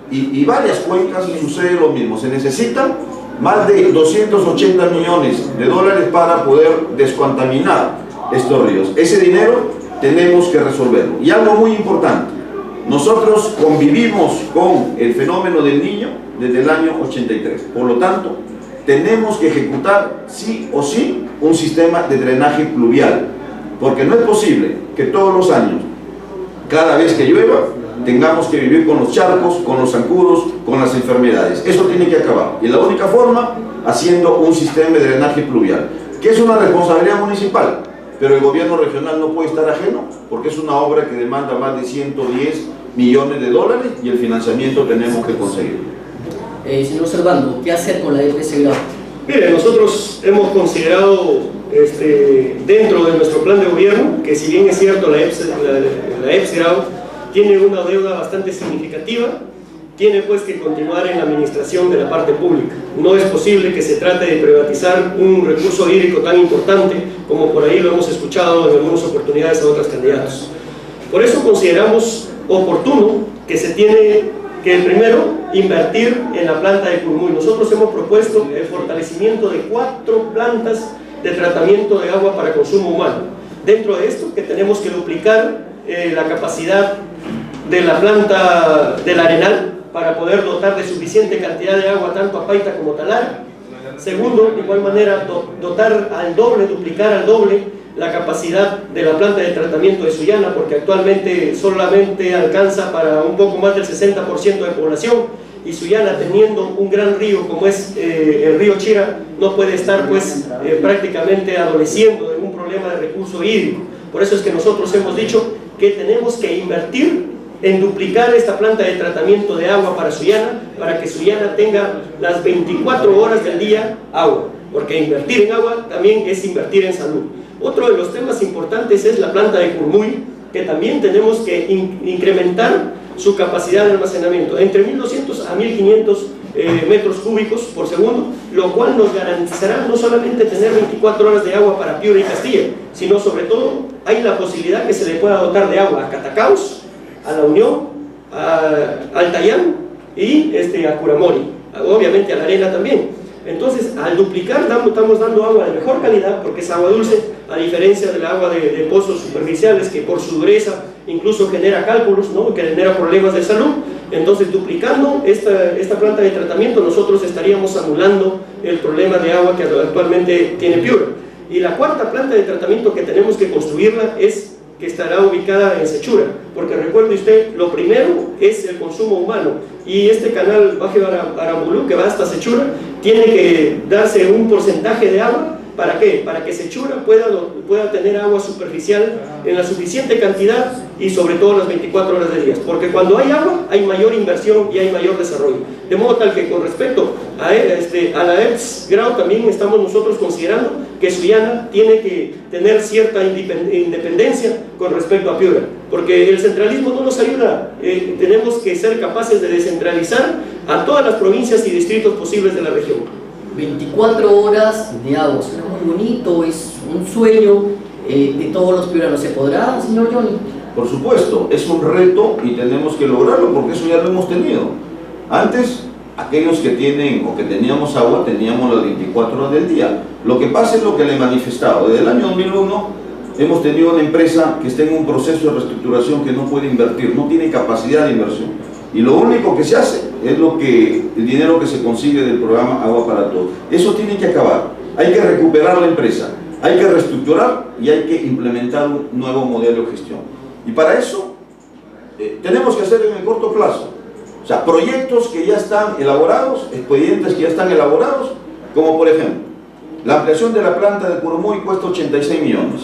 y varias cuencas sucede lo mismo. Se necesitan más de 280 millones de dólares para poder descontaminar estos ríos. Ese dinero tenemos que resolverlo. Y algo muy importante, nosotros convivimos con el fenómeno del Niño desde el año 83. Por lo tanto, tenemos que ejecutar sí o sí un sistema de drenaje pluvial, porque no es posible que todos los años, cada vez que llueva, tengamos que vivir con los charcos, con los zancudos, con las enfermedades. Eso tiene que acabar. Y la única forma, haciendo un sistema de drenaje pluvial, que es una responsabilidad municipal, pero el gobierno regional no puede estar ajeno, porque es una obra que demanda más de 110 millones de dólares y el financiamiento tenemos que conseguirlo. Señor Servando, ¿qué hacer con la EPS Grau? Mire, nosotros hemos considerado dentro de nuestro plan de gobierno que, si bien es cierto la EPS Grau tiene una deuda bastante significativa, tiene pues que continuar en la administración de la parte pública. No es posible que se trate de privatizar un recurso hídrico tan importante como por ahí lo hemos escuchado en algunas oportunidades a otros candidatos. Por eso consideramos oportuno que se tiene que primero invertir en la planta de Curumuy. Nosotros hemos propuesto el fortalecimiento de 4 plantas de tratamiento de agua para consumo humano. Dentro de esto, que tenemos que duplicar la capacidad de la planta del Arenal para poder dotar de suficiente cantidad de agua tanto a Paita como a Talara. Segundo, de igual manera, dotar al doble, duplicar al doble la capacidad de la planta de tratamiento de Sullana, porque actualmente solamente alcanza para un poco más del 60% de población, y Sullana, teniendo un gran río como es el río Chira, no puede estar pues prácticamente adoleciendo de un problema de recurso hídrico. Por eso es que nosotros hemos dicho que tenemos que invertir en duplicar esta planta de tratamiento de agua para Sullana, para que Sullana tenga las 24 horas del día agua, porque invertir en agua también es invertir en salud. Otro de los temas importantes es la planta de Curumuy, que también tenemos que incrementar su capacidad de almacenamiento entre 1.200 a 1.500 metros cúbicos por segundo, lo cual nos garantizará no solamente tener 24 horas de agua para Piura y Castilla, sino sobre todo hay la posibilidad que se le pueda dotar de agua a Catacaos, a La Unión, a Altayán y a Curamori, obviamente a La Arena también. Entonces, al duplicar, estamos dando agua de mejor calidad, porque es agua dulce, a diferencia del agua de pozos superficiales, que por su dureza incluso genera cálculos, ¿no? Que genera problemas de salud. Entonces, duplicando esta planta de tratamiento, nosotros estaríamos anulando el problema de agua que actualmente tiene Piura. Y la cuarta planta de tratamiento que tenemos que construirla es que estará ubicada en Sechura, porque recuerde usted, lo primero es el consumo humano, y este canal Bajo Arambulú, que va hasta Sechura, tiene que darse un porcentaje de agua. ¿Para qué? Para que Sechura pueda tener agua superficial en la suficiente cantidad y sobre todo las 24 horas del día, porque cuando hay agua hay mayor inversión y hay mayor desarrollo, de modo tal que con respecto a la EPS Grau también estamos nosotros considerando que Sullana tiene que tener cierta independencia con respecto a Piura, porque el centralismo no nos ayuda. Tenemos que ser capaces de descentralizar a todas las provincias y distritos posibles de la región. 24 horas de agua, suena muy bonito, es un sueño de todos los piuranos. ¿Se podrá, señor Johnny? Por supuesto, es un reto y tenemos que lograrlo, porque eso ya lo hemos tenido. Antes, aquellos que tienen o que teníamos agua, teníamos las 24 horas del día. Lo que pasa es lo que le he manifestado. Desde el año 2001 hemos tenido una empresa que está en un proceso de reestructuración, que no puede invertir, no tiene capacidad de inversión. Y lo único que se hace es el dinero que se consigue del programa Agua para Todos. Eso tiene que acabar. Hay que recuperar la empresa, hay que reestructurar y hay que implementar un nuevo modelo de gestión. Y para eso tenemos que hacer en el corto plazo. O sea, proyectos que ya están elaborados, expedientes que ya están elaborados, como por ejemplo, la ampliación de la planta de Curumoy cuesta 86 millones.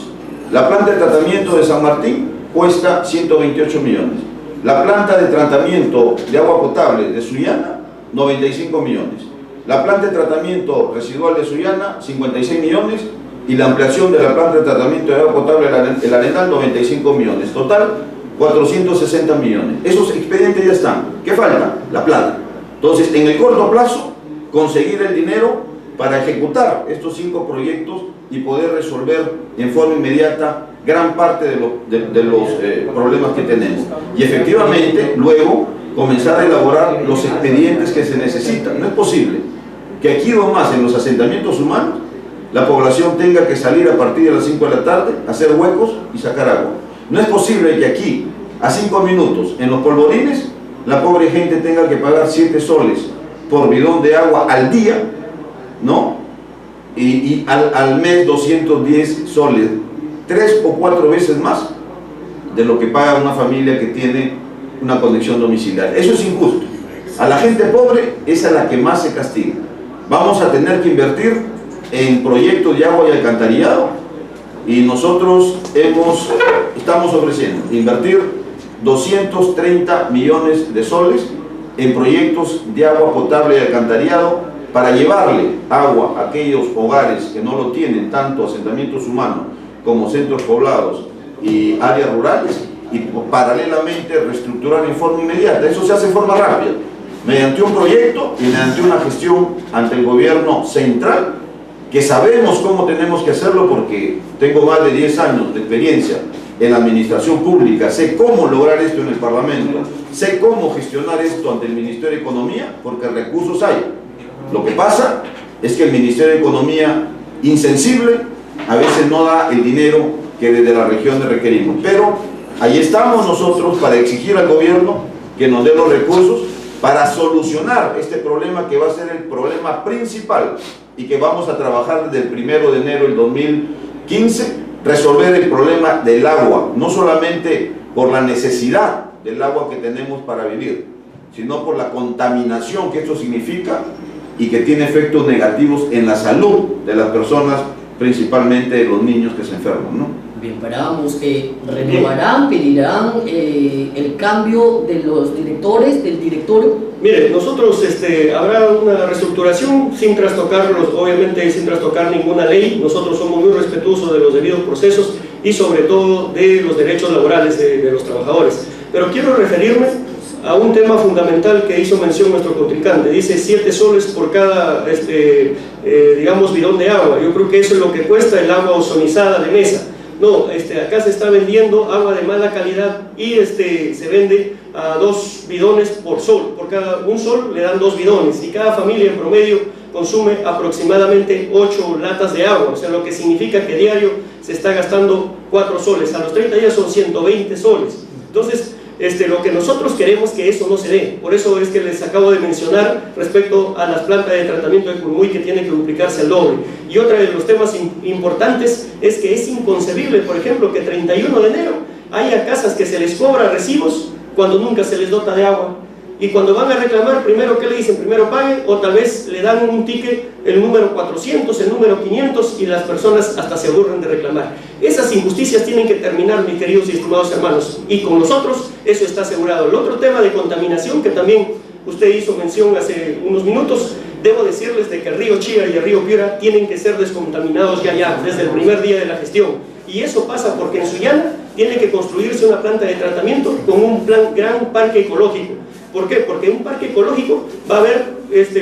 La planta de tratamiento de San Martín cuesta 128 millones. La planta de tratamiento de agua potable de Sullana, 95 millones. La planta de tratamiento residual de Sullana, 56 millones. Y la ampliación de la planta de tratamiento de agua potable El Arenal, 95 millones. Total, 460 millones. Esos expedientes ya están. ¿Qué falta? La plata. Entonces, en el corto plazo, conseguir el dinero para ejecutar estos 5 proyectos y poder resolver en forma inmediata gran parte de los problemas que tenemos. Y efectivamente, luego, comenzar a elaborar los expedientes que se necesitan. No es posible que aquí nomás, en los asentamientos humanos, la población tenga que salir a partir de las 5 de la tarde, hacer huecos y sacar agua. No es posible que aquí, a 5 minutos, en los polvorines, la pobre gente tenga que pagar 7 soles por bidón de agua al día, ¿no? Y al mes 210 soles, 3 o 4 veces más de lo que paga una familia que tiene una conexión domiciliaria. Eso es injusto. A la gente pobre es a la que más se castiga. Vamos a tener que invertir en proyectos de agua y alcantarillado, y nosotros estamos ofreciendo invertir 230 millones de soles en proyectos de agua potable y alcantarillado para llevarle agua a aquellos hogares que no lo tienen, tanto asentamientos humanos como centros poblados y áreas rurales, y paralelamente reestructurar en forma inmediata. Eso se hace en forma rápida, mediante un proyecto y mediante una gestión ante el gobierno central, que sabemos cómo tenemos que hacerlo, porque tengo más de 10 años de experiencia en la administración pública, sé cómo lograr esto en el Parlamento, sé cómo gestionar esto ante el Ministerio de Economía, porque recursos hay. Lo que pasa es que el Ministerio de Economía, insensible, a veces no da el dinero que desde la región requerimos. Pero ahí estamos nosotros para exigir al gobierno que nos dé los recursos para solucionar este problema, que va a ser el problema principal y que vamos a trabajar desde el 1 de enero del 2015, resolver el problema del agua, no solamente por la necesidad del agua que tenemos para vivir, sino por la contaminación que esto significa y que tiene efectos negativos en la salud de las personas, principalmente de los niños que se enferman, ¿no? Bien, paramos. ¿Renovarán, pedirán el cambio de los directores, del directorio? Mire, nosotros habrá una reestructuración sin trastocarlos, obviamente sin trastocar ninguna ley. Nosotros somos muy respetuosos de los debidos procesos y sobre todo de los derechos laborales de los trabajadores. Pero quiero referirme a un tema fundamental que hizo mención nuestro contrincante. Dice 7 soles por cada, digamos, bidón de agua. Yo creo que eso es lo que cuesta el agua ozonizada de mesa. No, acá se está vendiendo agua de mala calidad y se vende a 2 bidones por sol. Por cada un sol le dan 2 bidones y cada familia en promedio consume aproximadamente 8 latas de agua, o sea, lo que significa que diario se está gastando 4 soles, a los 30 días son 120 soles. Entonces, lo que nosotros queremos que eso no se dé. Por eso es que les acabo de mencionar respecto a las plantas de tratamiento de Curumuy, que tienen que duplicarse al doble. Y otro de los temas importantes es que es inconcebible, por ejemplo, que 31 de enero haya casas que se les cobra recibos cuando nunca se les dota de agua. Y cuando van a reclamar, primero, ¿qué le dicen? Primero paguen, o tal vez le dan un ticket, el número 400, el número 500, y las personas hasta se aburren de reclamar. Esas injusticias tienen que terminar, mis queridos y estimados hermanos, y con nosotros eso está asegurado. El otro tema de contaminación, que también usted hizo mención hace unos minutos, debo decirles de que el río Chira y el río Piura tienen que ser descontaminados ya, desde el primer día de la gestión. Y eso pasa porque en Sullana tiene que construirse una planta de tratamiento con un gran parque ecológico. ¿Por qué? Porque en un parque ecológico va a haber,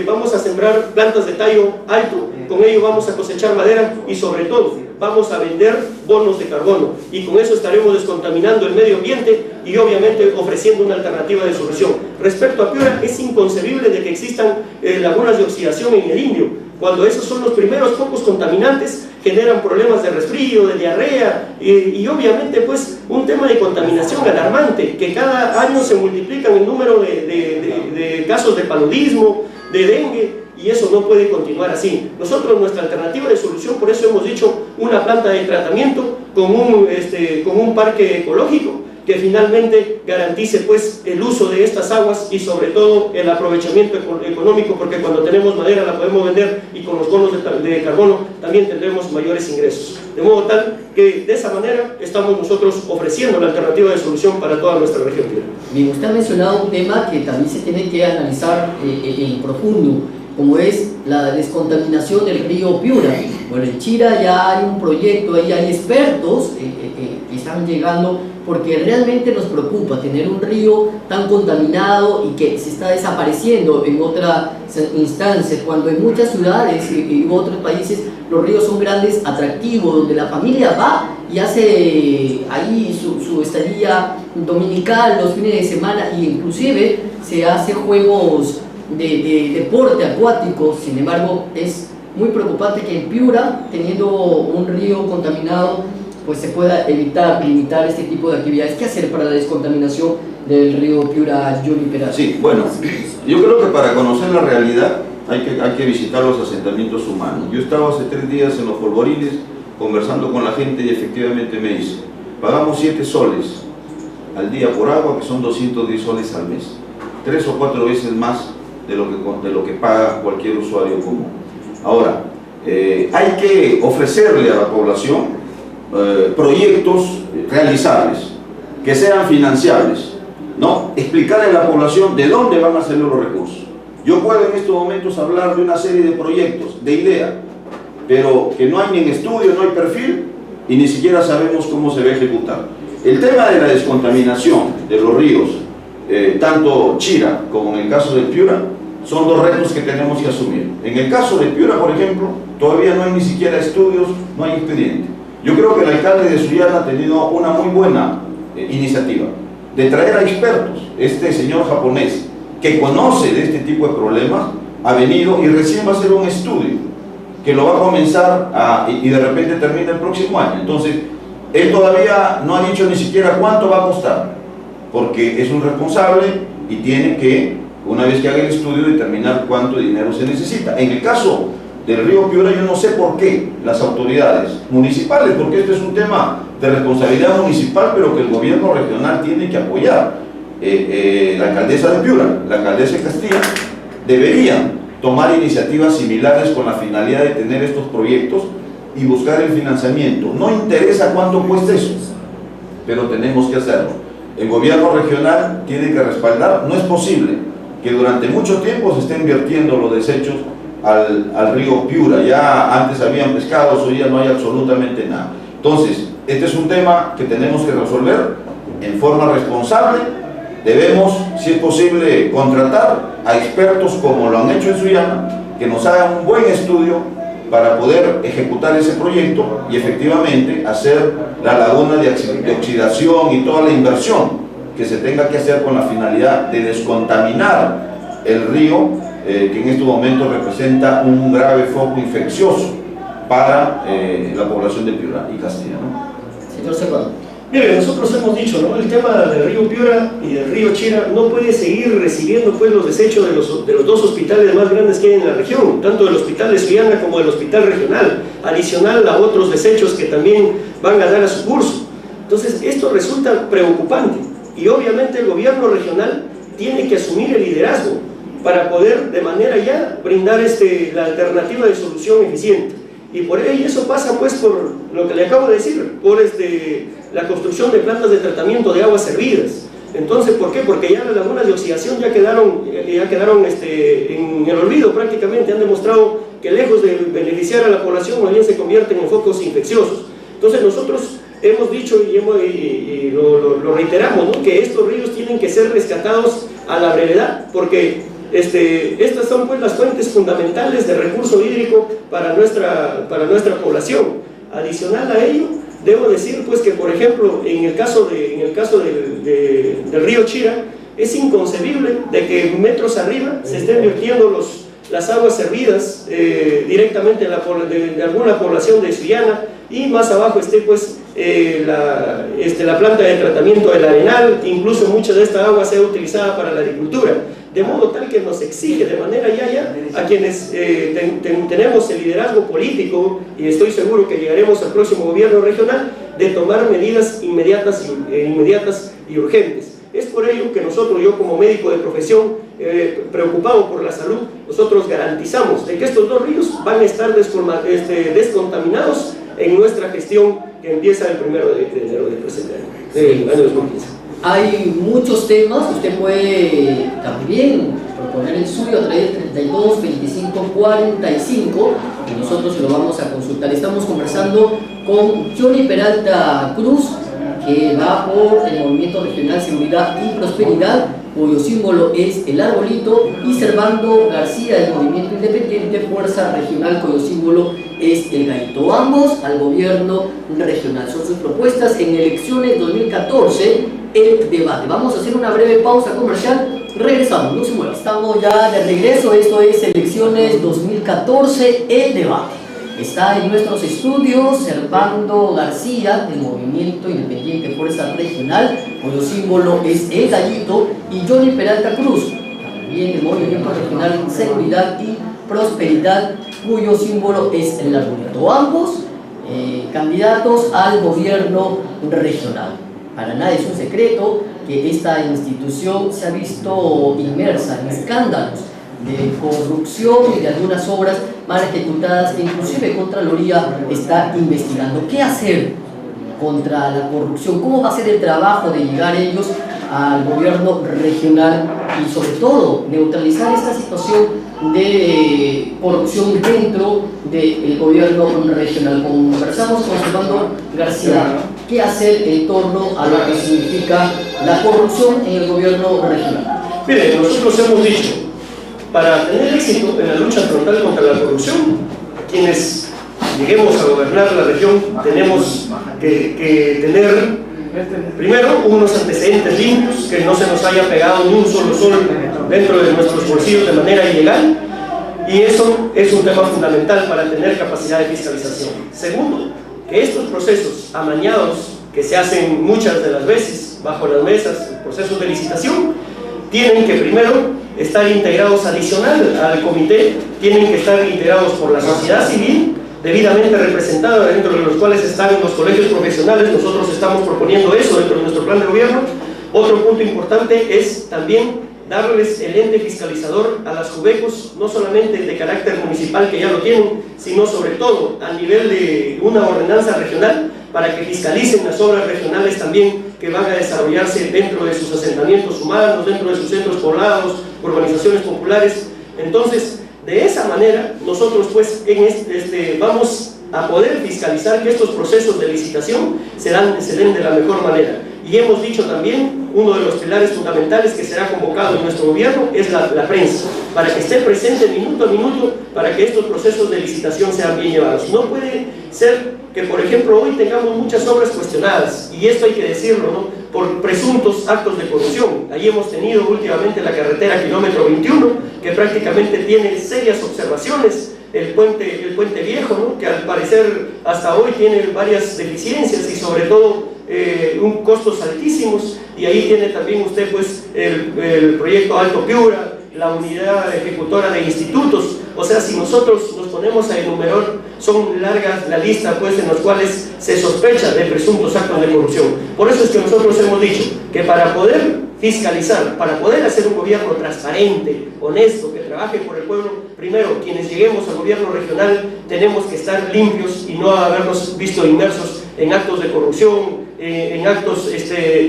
vamos a sembrar plantas de tallo alto, con ello vamos a cosechar madera y sobre todo vamos a vender bonos de carbono, y con eso estaremos descontaminando el medio ambiente y obviamente ofreciendo una alternativa de solución. Respecto a Piura, es inconcebible de que existan lagunas de oxidación en el Indio, cuando esos son los primeros focos contaminantes, generan problemas de resfrío, de diarrea y obviamente pues un tema de contaminación alarmante, que cada año se multiplican el número de casos de paludismo, de dengue, y eso no puede continuar así. Nosotros, nuestra alternativa de solución, por eso hemos dicho una planta de tratamiento con un parque ecológico que finalmente garantice pues el uso de estas aguas y sobre todo el aprovechamiento económico, porque cuando tenemos madera la podemos vender y con los bonos de carbono también tendremos mayores ingresos. De modo tal que de esa manera estamos nosotros ofreciendo la alternativa de solución para toda nuestra región. Bien, usted ha mencionado un tema que también se tiene que analizar en profundo, como es la descontaminación del río Piura. Bueno, en Chira ya hay un proyecto, ahí hay expertos que están llegando, porque realmente nos preocupa tener un río tan contaminado y que se está desapareciendo en otra instancia, cuando en muchas ciudades y otros países los ríos son grandes atractivos, donde la familia va y hace ahí su estadía dominical, los fines de semana, y inclusive se hace juegos de deporte acuático. Sin embargo, es muy preocupante que en Piura, teniendo un río contaminado, pues se pueda limitar este tipo de actividades. ¿Qué hacer para la descontaminación del río Piura, Johnny Peraza? Sí, bueno, yo creo que para conocer la realidad hay que visitar los asentamientos humanos. Yo estaba hace 3 días en los polvorines conversando con la gente y efectivamente me dice, pagamos 7 soles al día por agua, que son 210 soles al mes, 3 o 4 veces más de lo que paga cualquier usuario común. Ahora, hay que ofrecerle a la población proyectos realizables, que sean financiables, ¿no? Explicarle a la población de dónde van a salir los recursos. Yo puedo en estos momentos hablar de una serie de proyectos, de ideas, pero que no hay ni en estudio, no hay perfil y ni siquiera sabemos cómo se va a ejecutar. El tema de la descontaminación de los ríos, tanto Chira como en el caso de Piura, son 2 retos que tenemos que asumir. En el caso de Piura, por ejemplo, todavía no hay ni siquiera estudios, no hay expediente. Yo creo que el alcalde de Sullana ha tenido una muy buena iniciativa de traer a expertos. Este señor japonés que conoce de este tipo de problemas ha venido y recién va a hacer un estudio que lo va a comenzar y de repente termina el próximo año. Entonces, él todavía no ha dicho ni siquiera cuánto va a costar, porque es un responsable y tiene que, una vez que haga el estudio, determinar cuánto dinero se necesita. En el caso del río Piura, yo no sé por qué las autoridades municipales, porque este es un tema de responsabilidad municipal, pero que el gobierno regional tiene que apoyar. La alcaldesa de Piura, la alcaldesa de Castilla, deberían tomar iniciativas similares con la finalidad de tener estos proyectos y buscar el financiamiento. No interesa cuánto cueste eso, pero tenemos que hacerlo. El gobierno regional tiene que respaldar. No es posible que durante mucho tiempo se esté invirtiendo los desechos al río Piura. Ya antes habían pescados, hoy ya no hay absolutamente nada. Entonces, este es un tema que tenemos que resolver en forma responsable. Debemos, si es posible, contratar a expertos como lo han hecho en Sullana, que nos hagan un buen estudio para poder ejecutar ese proyecto y efectivamente hacer la laguna de oxidación y toda la inversión que se tenga que hacer con la finalidad de descontaminar el río que en estos momentos representa un grave foco infeccioso para la población de Piura y Castilla, ¿no? Señor Servando. Mire, nosotros hemos dicho, ¿no? El tema del río Piura y del río Chira no puede seguir recibiendo pues los desechos de los dos hospitales más grandes que hay en la región, tanto del hospital de Sullana como del hospital regional, adicional a otros desechos que también van a dar a su curso. Entonces, esto resulta preocupante y obviamente el gobierno regional tiene que asumir el liderazgo para poder de manera ya brindar la alternativa de solución eficiente. Y por ello eso pasa pues por lo que le acabo de decir, por la construcción de plantas de tratamiento de aguas servidas. Entonces, ¿por qué? Porque ya las lagunas de oxidación ya quedaron en el olvido prácticamente, han demostrado que lejos de beneficiar a la población, más bien se convierten en focos infecciosos. Entonces nosotros hemos dicho y lo reiteramos, ¿no? Que estos ríos tienen que ser rescatados a la brevedad, porque estas son pues las fuentes fundamentales de recurso hídrico para nuestra población. Adicional a ello, debo decir pues que, por ejemplo, en el caso del río Chira, es inconcebible de que metros arriba se estén vertiendo las aguas servidas directamente de alguna población de Sullana, y más abajo esté pues la planta de tratamiento del Arenal, incluso mucha de esta agua sea utilizada para la agricultura, de modo tal que nos exige de manera ya a quienes tenemos el liderazgo político, y estoy seguro que llegaremos al próximo gobierno regional, de tomar medidas inmediatas y urgentes. Es por ello que nosotros, yo como médico de profesión, preocupado por la salud, nosotros garantizamos de que estos dos ríos van a estar descontaminados en nuestra gestión que empieza el 1 de enero del presente año, año 2015. Hay muchos temas, usted puede también proponer el suyo a través del 32 25 45 y nosotros lo vamos a consultar. Estamos conversando con Johnny Peralta Cruz, que va por el Movimiento Regional Seguridad y Prosperidad, cuyo símbolo es el arbolito, y Servando García, del Movimiento Independiente Fuerza Regional, cuyo símbolo es el gallito. Ambos al gobierno regional. Son sus propuestas en elecciones 2014, el debate. Vamos a hacer una breve pausa comercial. Regresamos, no se muevan. Estamos ya de regreso. Esto es elecciones 2014, el debate. Está en nuestros estudios Servando García, del Movimiento Independiente Fuerza Regional, cuyo símbolo es el gallito, y Johnny Peralta Cruz, también del Movimiento Regional Seguridad y Prosperidad, cuyo símbolo es el arbolito. Ambos candidatos al gobierno regional. Para nadie es un secreto que esta institución se ha visto inmersa en escándalos de corrupción y de algunas obras mal ejecutadas, que inclusive Contraloría está investigando. ¿Qué hacer contra la corrupción? ¿Cómo va a ser el trabajo de llegar ellos al gobierno regional y sobre todo neutralizar esta situación de corrupción dentro del gobierno regional? Conversamos con Servando García. ¿Qué hacer en torno a lo que significa la corrupción en el gobierno regional? Mire, nosotros hemos dicho, para tener éxito en la lucha frontal contra la corrupción, quienes lleguemos a gobernar la región tenemos que tener primero unos antecedentes limpios, que no se nos haya pegado ni un solo sol dentro de nuestros bolsillos de manera ilegal, y eso es un tema fundamental para tener capacidad de fiscalización. Segundo, que estos procesos amañados que se hacen muchas de las veces bajo las mesas, procesos de licitación, tienen que primero estar integrados adicional al comité, tienen que estar integrados por la sociedad civil, debidamente representada, dentro de los cuales están los colegios profesionales. Nosotros estamos proponiendo eso dentro de nuestro plan de gobierno. Otro punto importante es también darles el ente fiscalizador a las JUVECOS, no solamente de carácter municipal, que ya lo tienen, sino sobre todo a nivel de una ordenanza regional, para que fiscalicen las obras regionales también que van a desarrollarse dentro de sus asentamientos humanos, dentro de sus centros poblados, urbanizaciones populares. Entonces, de esa manera, nosotros pues vamos a poder fiscalizar que estos procesos de licitación se den de la mejor manera. Y hemos dicho también, uno de los pilares fundamentales que será convocado en nuestro gobierno es la prensa, para que esté presente minuto a minuto, para que estos procesos de licitación sean bien llevados. No puede ser que, por ejemplo, hoy tengamos muchas obras cuestionadas, y esto hay que decirlo, ¿no? por presuntos actos de corrupción. Ahí hemos tenido últimamente la carretera kilómetro 21, que prácticamente tiene serias observaciones, el puente viejo, ¿no?, que al parecer hasta hoy tiene varias deficiencias y sobre todo costos altísimos, y ahí tiene también usted pues el proyecto Alto Piura, la unidad ejecutora de institutos. O sea, si nosotros nos ponemos a enumerar, son largas la lista pues en los cuales se sospecha de presuntos actos de corrupción. Por eso es que nosotros hemos dicho que para poder fiscalizar, para poder hacer un gobierno transparente, honesto, que trabaje por el pueblo, primero, quienes lleguemos al gobierno regional tenemos que estar limpios y no habernos visto inmersos en actos de corrupción, en actos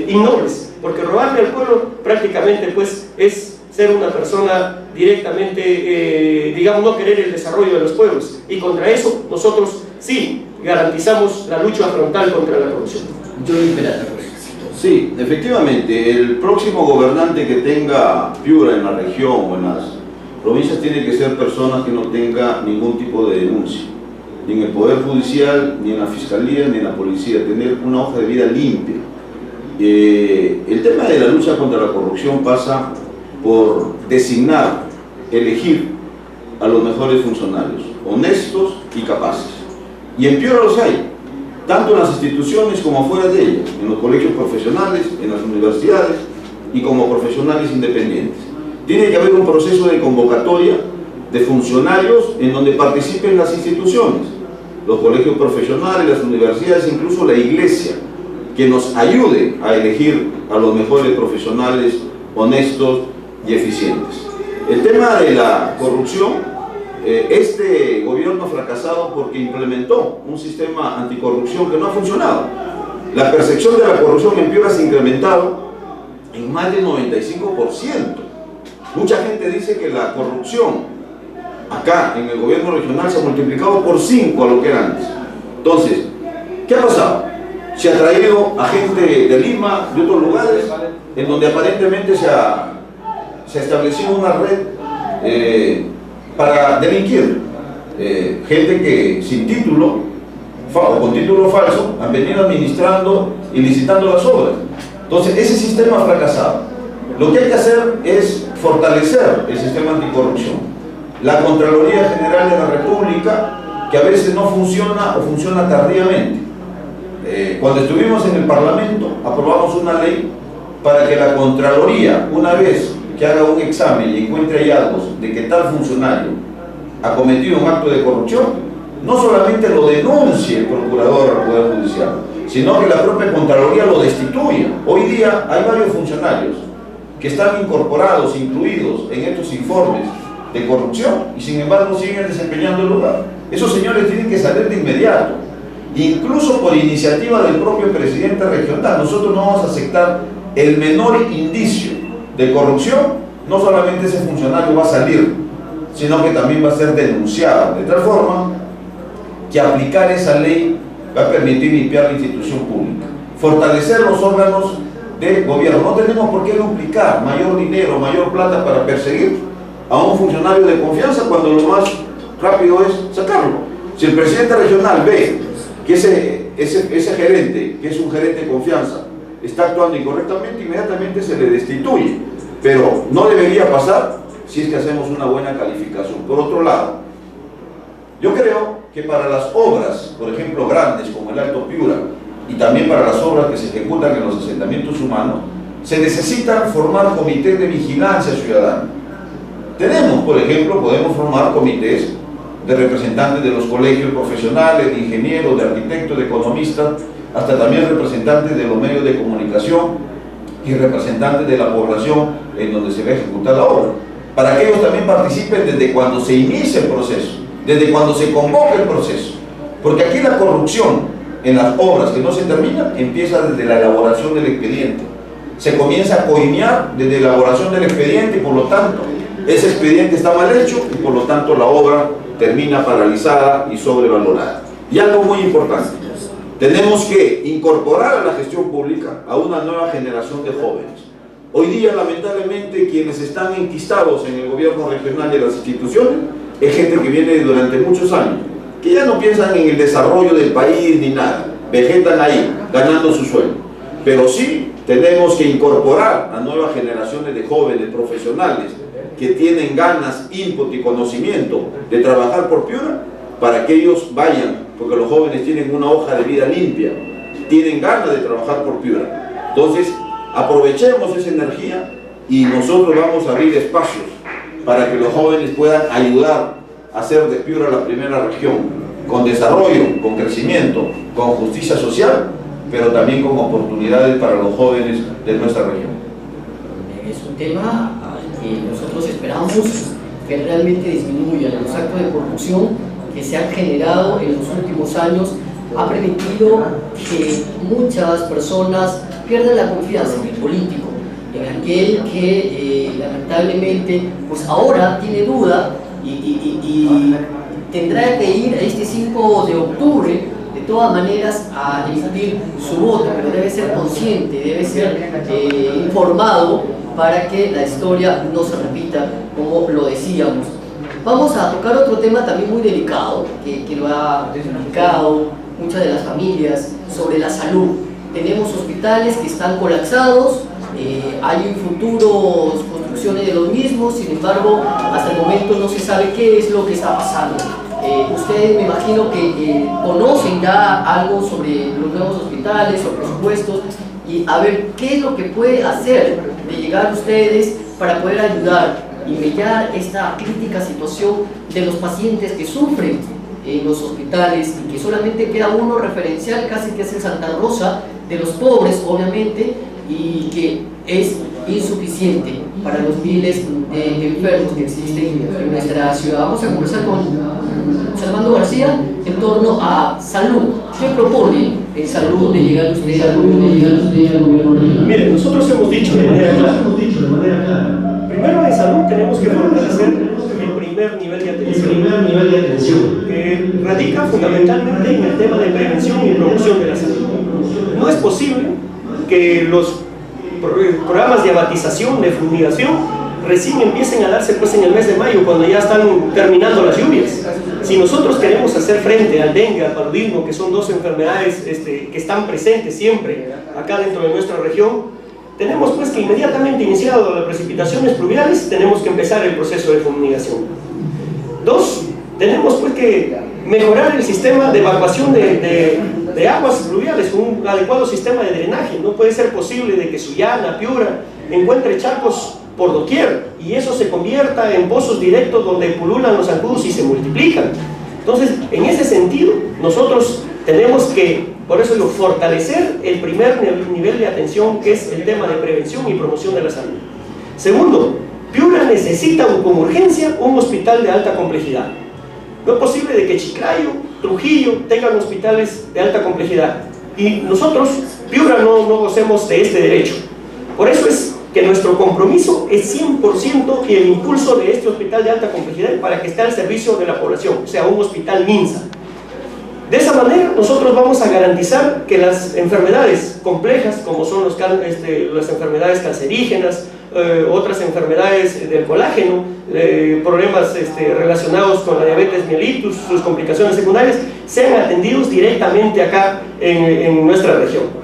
innobles, porque robarle al pueblo prácticamente pues es ser una persona directamente, digamos, no querer el desarrollo de los pueblos, y contra eso nosotros sí garantizamos la lucha frontal contra la corrupción. Sí, efectivamente, el próximo gobernante que tenga Piura en la región o en las provincias tiene que ser personas que no tenga ningún tipo de denuncia, ni en el Poder Judicial, ni en la Fiscalía, ni en la Policía, tener una hoja de vida limpia. El tema de la lucha contra la corrupción pasa por designar, elegir a los mejores funcionarios, honestos y capaces. Y en Piura los hay, tanto en las instituciones como fuera de ellas, en los colegios profesionales, en las universidades y como profesionales independientes. Tiene que haber un proceso de convocatoria de funcionarios en donde participen las instituciones, los colegios profesionales, las universidades, incluso la iglesia, que nos ayude a elegir a los mejores profesionales honestos y eficientes. El tema de la corrupción, este gobierno ha fracasado porque implementó un sistema anticorrupción que no ha funcionado. La percepción de la corrupción en Piura se ha incrementado en más del 95%. Mucha gente dice que la corrupción acá en el gobierno regional se ha multiplicado por 5 a lo que era antes. Entonces, ¿qué ha pasado? Se ha traído a gente de Lima, de otros lugares, en donde aparentemente se ha establecido una red para delinquir. Gente que sin título o con título falso han venido administrando y licitando las obras. Entonces, ese sistema ha fracasado. Lo que hay que hacer es fortalecer el sistema anticorrupción. La Contraloría General de la República, que a veces no funciona o funciona tardíamente. Cuando estuvimos en el Parlamento, aprobamos una ley para que la Contraloría, una vez que haga un examen y encuentre hallazgos de que tal funcionario ha cometido un acto de corrupción, no solamente lo denuncie el procurador al Poder Judicial, sino que la propia Contraloría lo destituya. Hoy día hay varios funcionarios que están incorporados, incluidos en estos informes de corrupción y sin embargo siguen desempeñando el lugar. Esos señores tienen que salir de inmediato, incluso por iniciativa del propio presidente regional. Nosotros no vamos a aceptar el menor indicio de corrupción. No solamente ese funcionario va a salir, sino que también va a ser denunciado, de tal forma que aplicar esa ley va a permitir limpiar la institución pública, fortalecer los órganos de gobierno. No tenemos por qué duplicar mayor dinero, mayor plata para perseguir a un funcionario de confianza cuando lo más rápido es sacarlo. Si el presidente regional ve que ese gerente, que es un gerente de confianza, está actuando incorrectamente, inmediatamente se le destituye. Pero no debería pasar si es que hacemos una buena calificación. Por otro lado, yo creo que para las obras, por ejemplo, grandes como el Alto Piura, y también para las obras que se ejecutan en los asentamientos humanos, se necesitan formar comités de vigilancia ciudadana. Tenemos, por ejemplo, podemos formar comités de representantes de los colegios profesionales, de ingenieros, de arquitectos, de economistas, hasta también representantes de los medios de comunicación y representantes de la población en donde se va a ejecutar la obra, para que ellos también participen desde cuando se inicia el proceso, desde cuando se convoca el proceso, porque aquí la corrupción en las obras que no se terminan empieza desde la elaboración del expediente, se comienza a coimear desde la elaboración del expediente y por lo tanto ese expediente está mal hecho y por lo tanto la obra termina paralizada y sobrevalorada. Y algo muy importante, tenemos que incorporar a la gestión pública a una nueva generación de jóvenes. Hoy día, lamentablemente, quienes están enquistados en el gobierno regional y en las instituciones es gente que viene durante muchos años, que ya no piensan en el desarrollo del país ni nada, vegetan ahí, ganando su sueldo. pero sí tenemos que incorporar a nuevas generaciones de jóvenes profesionales que tienen ganas, ímpetu y conocimiento de trabajar por Piura, para que ellos vayan, porque los jóvenes tienen una hoja de vida limpia, tienen ganas de trabajar por Piura. Entonces, aprovechemos esa energía y nosotros vamos a abrir espacios para que los jóvenes puedan ayudar a hacer de Piura la primera región, con desarrollo, con crecimiento, con justicia social, pero también con oportunidades para los jóvenes de nuestra región. Es un tema que nosotros esperamos que realmente disminuya. Los actos de corrupción que se han generado en los últimos años ha permitido que muchas personas pierdan la confianza en el político, en aquel que lamentablemente pues ahora tiene duda y tendrá que ir a este 5 de octubre de todas maneras a emitir su voto, pero debe ser consciente, debe ser informado para que la historia no se repita, como lo decíamos. Vamos a tocar otro tema también muy delicado, que lo ha explicado muchas de las familias, sobre la salud. Tenemos hospitales que están colapsados, hay futuras construcciones de los mismos, sin embargo, hasta el momento no se sabe qué es lo que está pasando. Ustedes me imagino que conocen ya algo sobre los nuevos hospitales, sobre presupuestos, y a ver qué es lo que puede hacer de llegar a ustedes para poder ayudar y mediar esta crítica situación de los pacientes que sufren en los hospitales y que solamente queda uno referencial, casi que es el Santa Rosa de los pobres, obviamente, y que es insuficiente para los miles de enfermos que existen en nuestra ciudad. Vamos a conversar con Armando García en torno a salud. ¿Qué propone en salud de llegar usted al gobierno? Mire, nosotros hemos dicho de manera clara. Primero, en salud tenemos que fortalecer el primer nivel de atención, que radica fundamentalmente en el tema de prevención y promoción de la salud. No es posible que los programas de abatización, de fumigación, recién empiecen a darse pues en el mes de mayo, cuando ya están terminando las lluvias. Si nosotros queremos hacer frente al dengue, al paludismo, que son dos enfermedades que están presentes siempre acá dentro de nuestra región, tenemos pues que inmediatamente iniciado las precipitaciones pluviales, tenemos que empezar el proceso de fumigación. Dos, tenemos pues que mejorar el sistema de evacuación de aguas pluviales con un adecuado sistema de drenaje. No puede ser posible de que Sullana, Piura, encuentre charcos por doquier y eso se convierta en pozos directos donde pululan los zancudos y se multiplican. Entonces, en ese sentido, nosotros tenemos que, por eso digo, fortalecer el primer nivel de atención, que es el tema de prevención y promoción de la salud. Segundo, Piura necesita con urgencia un hospital de alta complejidad. No es posible de que Chiclayo, Trujillo tengan hospitales de alta complejidad y nosotros, Piura, no gocemos de este derecho. Por eso es que nuestro compromiso es 100% y el impulso de este hospital de alta complejidad para que esté al servicio de la población, o sea, un hospital MINSA. De esa manera nosotros vamos a garantizar que las enfermedades complejas, como son las enfermedades cancerígenas, otras enfermedades del colágeno, problemas relacionados con la diabetes mellitus, sus complicaciones secundarias, sean atendidos directamente acá en nuestra región.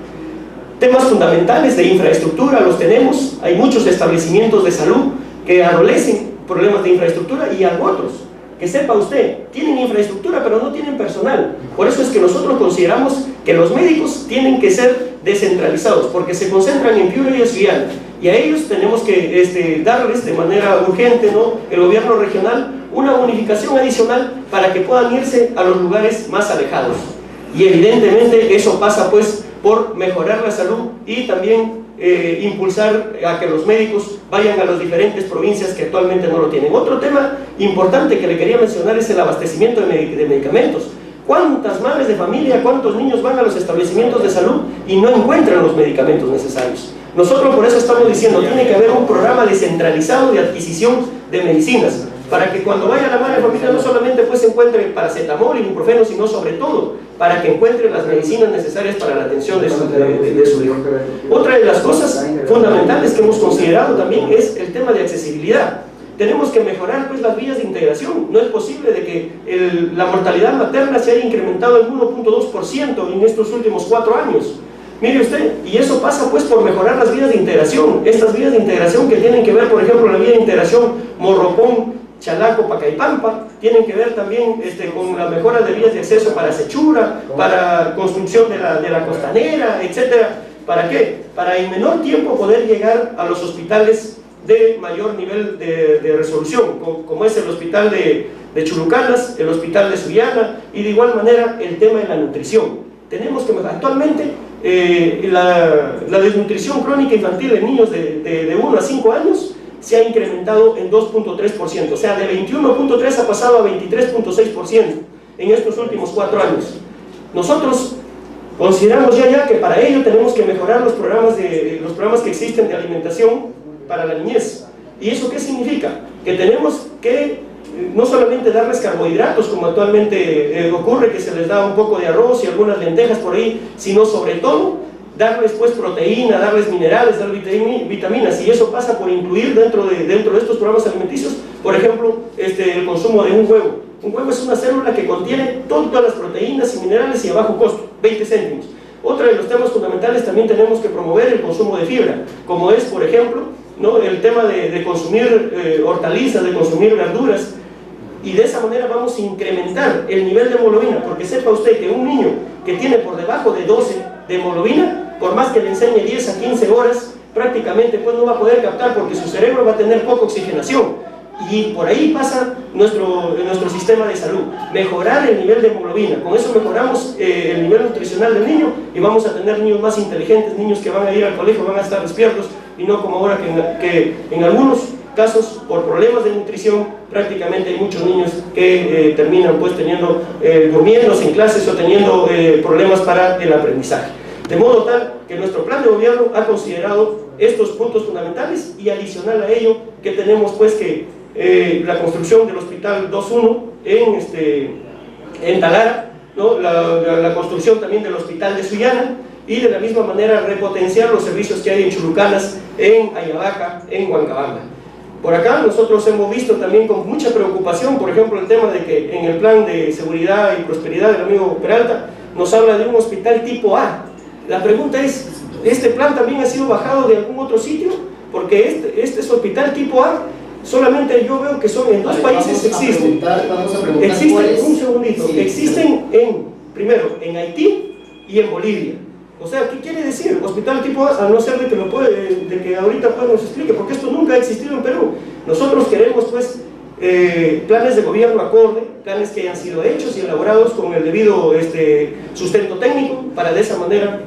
Temas fundamentales de infraestructura los tenemos, hay muchos establecimientos de salud que adolecen problemas de infraestructura y hay otros, que sepa usted, tienen infraestructura pero no tienen personal. Por eso es que nosotros consideramos que los médicos tienen que ser descentralizados, porque se concentran en Piura y Sullana, y a ellos tenemos que darles de manera urgente, ¿no?, el gobierno regional, una bonificación adicional para que puedan irse a los lugares más alejados. Y evidentemente eso pasa pues por mejorar la salud y también impulsar a que los médicos vayan a las diferentes provincias que actualmente no lo tienen. Otro tema importante que le quería mencionar es el abastecimiento de medicamentos. ¿Cuántas madres de familia, cuántos niños van a los establecimientos de salud y no encuentran los medicamentos necesarios? Nosotros por eso estamos diciendo, tiene que haber un programa descentralizado de adquisición de medicinas, para que cuando vaya la madre de familia no solamente pues encuentre paracetamol y ibuprofeno, sino sobre todo para que encuentre las medicinas necesarias para la atención de su hijo. Otra de las cosas fundamentales que hemos considerado también es el tema de accesibilidad. Tenemos que mejorar pues las vías de integración. No es posible de que la mortalidad materna se haya incrementado en 1.2% en estos últimos 4 años. Mire usted, y eso pasa pues por mejorar las vías de integración, estas vías de integración que tienen que ver, por ejemplo, la vía de integración Morropón, Chalaco, Pacaipampa, tienen que ver también con la mejora de vías de acceso para Sechura, para construcción de la costanera, etcétera. ¿Para qué? Para en menor tiempo poder llegar a los hospitales de mayor nivel de resolución, como es el hospital de Chulucanas, el hospital de Sullana, y de igual manera el tema de la nutrición. Tenemos que actualmente la desnutrición crónica infantil en niños de 1 a 5 años se ha incrementado en 2.3%, o sea, de 21.3 ha pasado a 23.6% en estos últimos 4 años. Nosotros consideramos ya que para ello tenemos que mejorar los programas que existen de alimentación para la niñez. ¿Y eso qué significa? Que tenemos que no solamente darles carbohidratos, como actualmente ocurre, que se les da un poco de arroz y algunas lentejas por ahí, sino sobre todo darles pues proteína, darles minerales, darles vitaminas, y eso pasa por incluir dentro de estos programas alimenticios, por ejemplo, el consumo de un huevo. Un huevo es una célula que contiene todas las proteínas y minerales y a bajo costo, 20 céntimos. Otro de los temas fundamentales también tenemos que promover el consumo de fibra, como es, por ejemplo, ¿no?, el tema de consumir hortalizas, de consumir verduras, y de esa manera vamos a incrementar el nivel de hemoglobina, porque sepa usted que un niño que tiene por debajo de 12 de hemoglobina, por más que le enseñe 10 a 15 horas, prácticamente pues no va a poder captar, porque su cerebro va a tener poca oxigenación, y por ahí pasa nuestro sistema de salud, mejorar el nivel de hemoglobina. Con eso mejoramos el nivel nutricional del niño, y vamos a tener niños más inteligentes, niños que van a ir al colegio, van a estar despiertos, y no como ahora que en algunos casos, por problemas de nutrición, prácticamente hay muchos niños que terminan pues durmiéndose en clases o teniendo problemas para el aprendizaje. De modo tal que nuestro plan de gobierno ha considerado estos puntos fundamentales, y adicional a ello que tenemos pues que la construcción del hospital 2.1 en Talara, ¿no?, la construcción también del hospital de Sullana, y de la misma manera repotenciar los servicios que hay en Chulucanas, en Ayabaca, en Huancabamba. Por acá nosotros hemos visto también con mucha preocupación, por ejemplo, el tema de que en el plan de seguridad y prosperidad del amigo Peralta nos habla de un hospital tipo A. La pregunta es, ¿este plan también ha sido bajado de algún otro sitio? Porque este es hospital tipo A, solamente yo veo que son en 2 países existen. Existen, un segundito, sí, existen primero en Haití y en Bolivia. O sea, ¿qué quiere decir? Hospital tipo A, a no ser de que ahorita pues nos explique, porque esto nunca ha existido en Perú. Nosotros queremos pues planes de gobierno acorde, planes que hayan sido hechos y elaborados con el debido sustento técnico, para de esa manera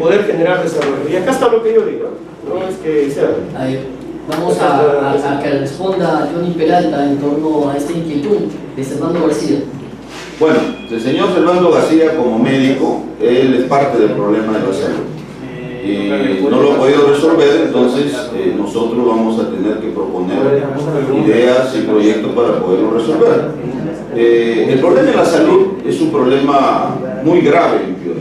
poder generar desarrollo. Y acá está lo que yo digo, no es que sea... A ver, vamos a que responda Johnny Peralta en torno a esta inquietud de Servando García. Bueno, el señor Servando García, como médico, él es parte del problema de la salud y no lo ha podido resolver. Entonces nosotros vamos a tener que proponer ideas y proyectos para poderlo resolver. El problema de la salud es un problema muy grave en Piura.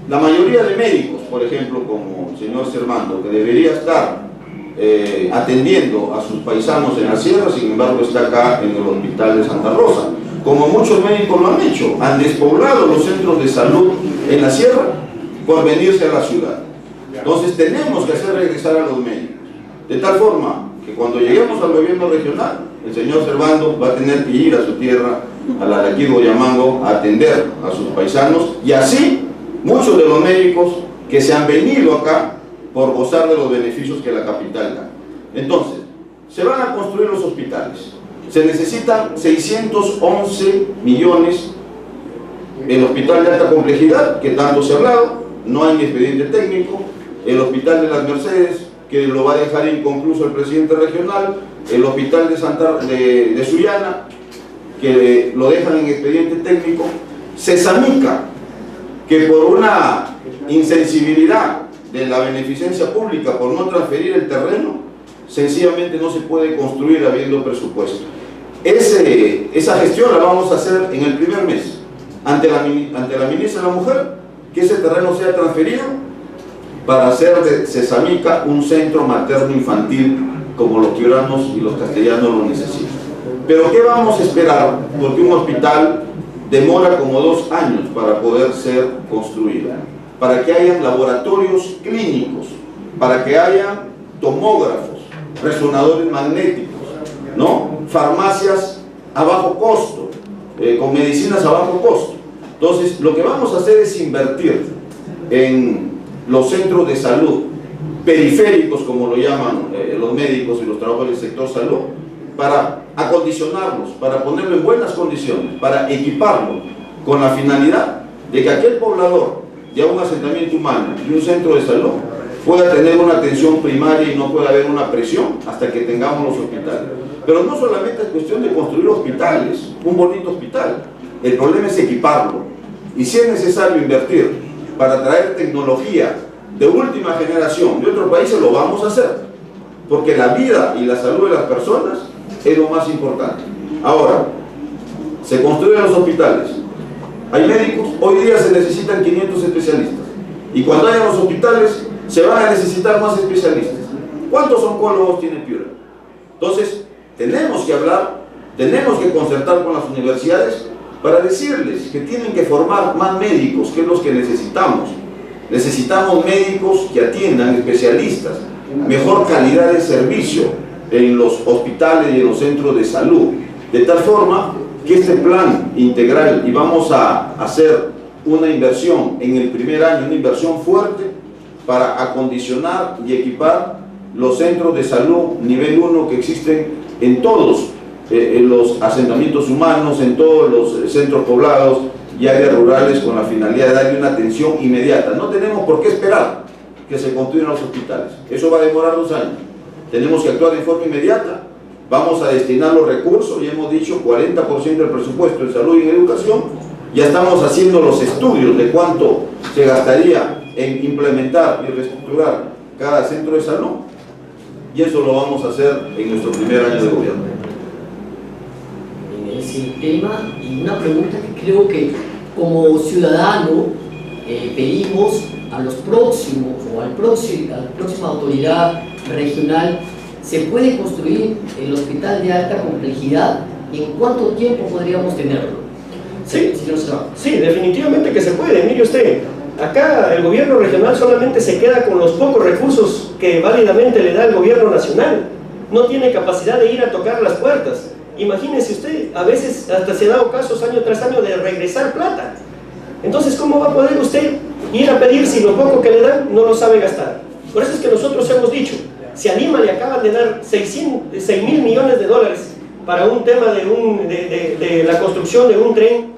La mayoría de médicos, por ejemplo, como el señor Servando, que debería estar atendiendo a sus paisanos en la sierra, sin embargo está acá en el hospital de Santa Rosa, como muchos médicos lo han hecho, han despoblado los centros de salud en la sierra por venirse a la ciudad. Entonces tenemos que hacer regresar a los médicos, de tal forma que cuando lleguemos al gobierno regional, el señor Servando va a tener que ir a su tierra, a la de aquí de Oyamango, a atender a sus paisanos, y así muchos de los médicos que se han venido acá por gozar de los beneficios que la capital da. Entonces, se van a construir los hospitales. Se necesitan 611 millones. El hospital de alta complejidad, que tanto se ha hablado, no hay expediente técnico. El hospital de las Mercedes, que lo va a dejar inconcluso el presidente regional. El hospital de Sullana, que lo dejan en expediente técnico. Sesamica, que por una insensibilidad de la beneficencia pública, por no transferir el terreno, sencillamente no se puede construir habiendo presupuesto. Esa gestión la vamos a hacer en el primer mes, ante la ministra de la Mujer, que ese terreno sea transferido para hacer de Sesamica un centro materno infantil como los piuranos y los castellanos lo necesitan. Pero ¿qué vamos a esperar? Porque un hospital demora como 2 años para poder ser construida, para que haya laboratorios clínicos, para que haya tomógrafos, resonadores magnéticos, ¿no? Farmacias a bajo costo, con medicinas a bajo costo. Entonces, lo que vamos a hacer es invertir en los centros de salud periféricos, como lo llaman los médicos y los trabajadores del sector salud, para acondicionarlos, para ponerlo en buenas condiciones, para equiparlo con la finalidad de que aquel poblador de un asentamiento humano y un centro de salud pueda tener una atención primaria y no pueda haber una presión hasta que tengamos los hospitales. Pero no solamente es cuestión de construir hospitales, un bonito hospital, el problema es equiparlo. Y si es necesario invertir para traer tecnología de última generación de otros países, lo vamos a hacer, porque la vida y la salud de las personas es lo más importante. Ahora, se construyen los hospitales, hay médicos, hoy día se necesitan 500 especialistas, y cuando hayan los hospitales se van a necesitar más especialistas. ¿Cuántos oncólogos tiene Piura? Entonces, tenemos que hablar, tenemos que concertar con las universidades para decirles que tienen que formar más médicos, que es los que necesitamos. Necesitamos médicos que atiendan, especialistas, mejor calidad de servicio en los hospitales y en los centros de salud, de tal forma que este plan integral, y vamos a hacer una inversión en el primer año, una inversión fuerte para acondicionar y equipar los centros de salud nivel 1 que existen en todos los asentamientos humanos, en todos los centros poblados y áreas rurales, con la finalidad de darle una atención inmediata. No tenemos por qué esperar que se construyan los hospitales, eso va a demorar 2 años. Tenemos que actuar de forma inmediata, vamos a destinar los recursos, ya hemos dicho 40% del presupuesto en salud y en educación, ya estamos haciendo los estudios de cuánto se gastaría en implementar y reestructurar cada centro de salud, y eso lo vamos a hacer en nuestro primer año de gobierno. En ese tema, y una pregunta que creo que como ciudadano pedimos a los próximos o a la próxima autoridad regional: ¿se puede construir el hospital de alta complejidad y en cuánto tiempo podríamos tenerlo? Sí, sí, definitivamente que se puede. Mire usted, acá el gobierno regional solamente se queda con los pocos recursos que válidamente le da el gobierno nacional, no tiene capacidad de ir a tocar las puertas. Imagínese usted, a veces hasta se ha dado casos año tras año de regresar plata. Entonces, ¿cómo va a poder usted ir a pedir si lo poco que le dan no lo sabe gastar? Por eso es que nosotros hemos dicho, si a Lima le acaban de dar 6.000 millones de dólares para un tema de la construcción de un tren,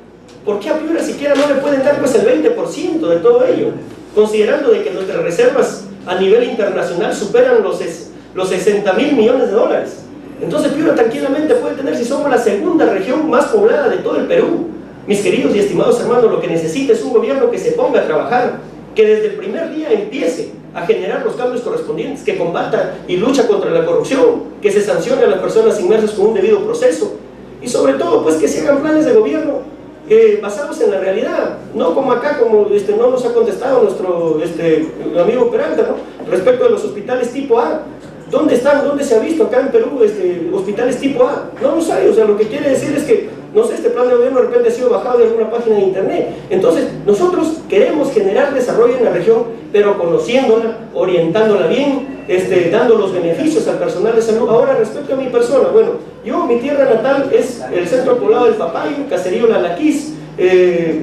¿por qué a Piura siquiera no le pueden dar pues el 20% de todo ello? Considerando de que nuestras reservas a nivel internacional superan los 60.000 millones de dólares. Entonces Piura tranquilamente puede tener, si somos la segunda región más poblada de todo el Perú. Mis queridos y estimados hermanos, lo que necesita es un gobierno que se ponga a trabajar, que desde el primer día empiece a generar los cambios correspondientes, que combata y lucha contra la corrupción, que se sancione a las personas inmersas con un debido proceso, y sobre todo pues que se hagan planes de gobierno basados en la realidad, no como acá, como no nos ha contestado nuestro amigo Peralta, ¿no? Respecto de los hospitales tipo A. ¿Dónde están? ¿Dónde se ha visto acá en Perú hospitales tipo A? No los hay. O sea, lo que quiere decir es que, no sé, este plan de gobierno de repente ha sido bajado de alguna página de internet. Entonces, nosotros queremos generar desarrollo en la región, pero conociéndola, orientándola bien, dando los beneficios al personal de salud. Ahora, respecto a mi persona, bueno, mi tierra natal es el centro poblado del Papayo, caserío Lalaquís,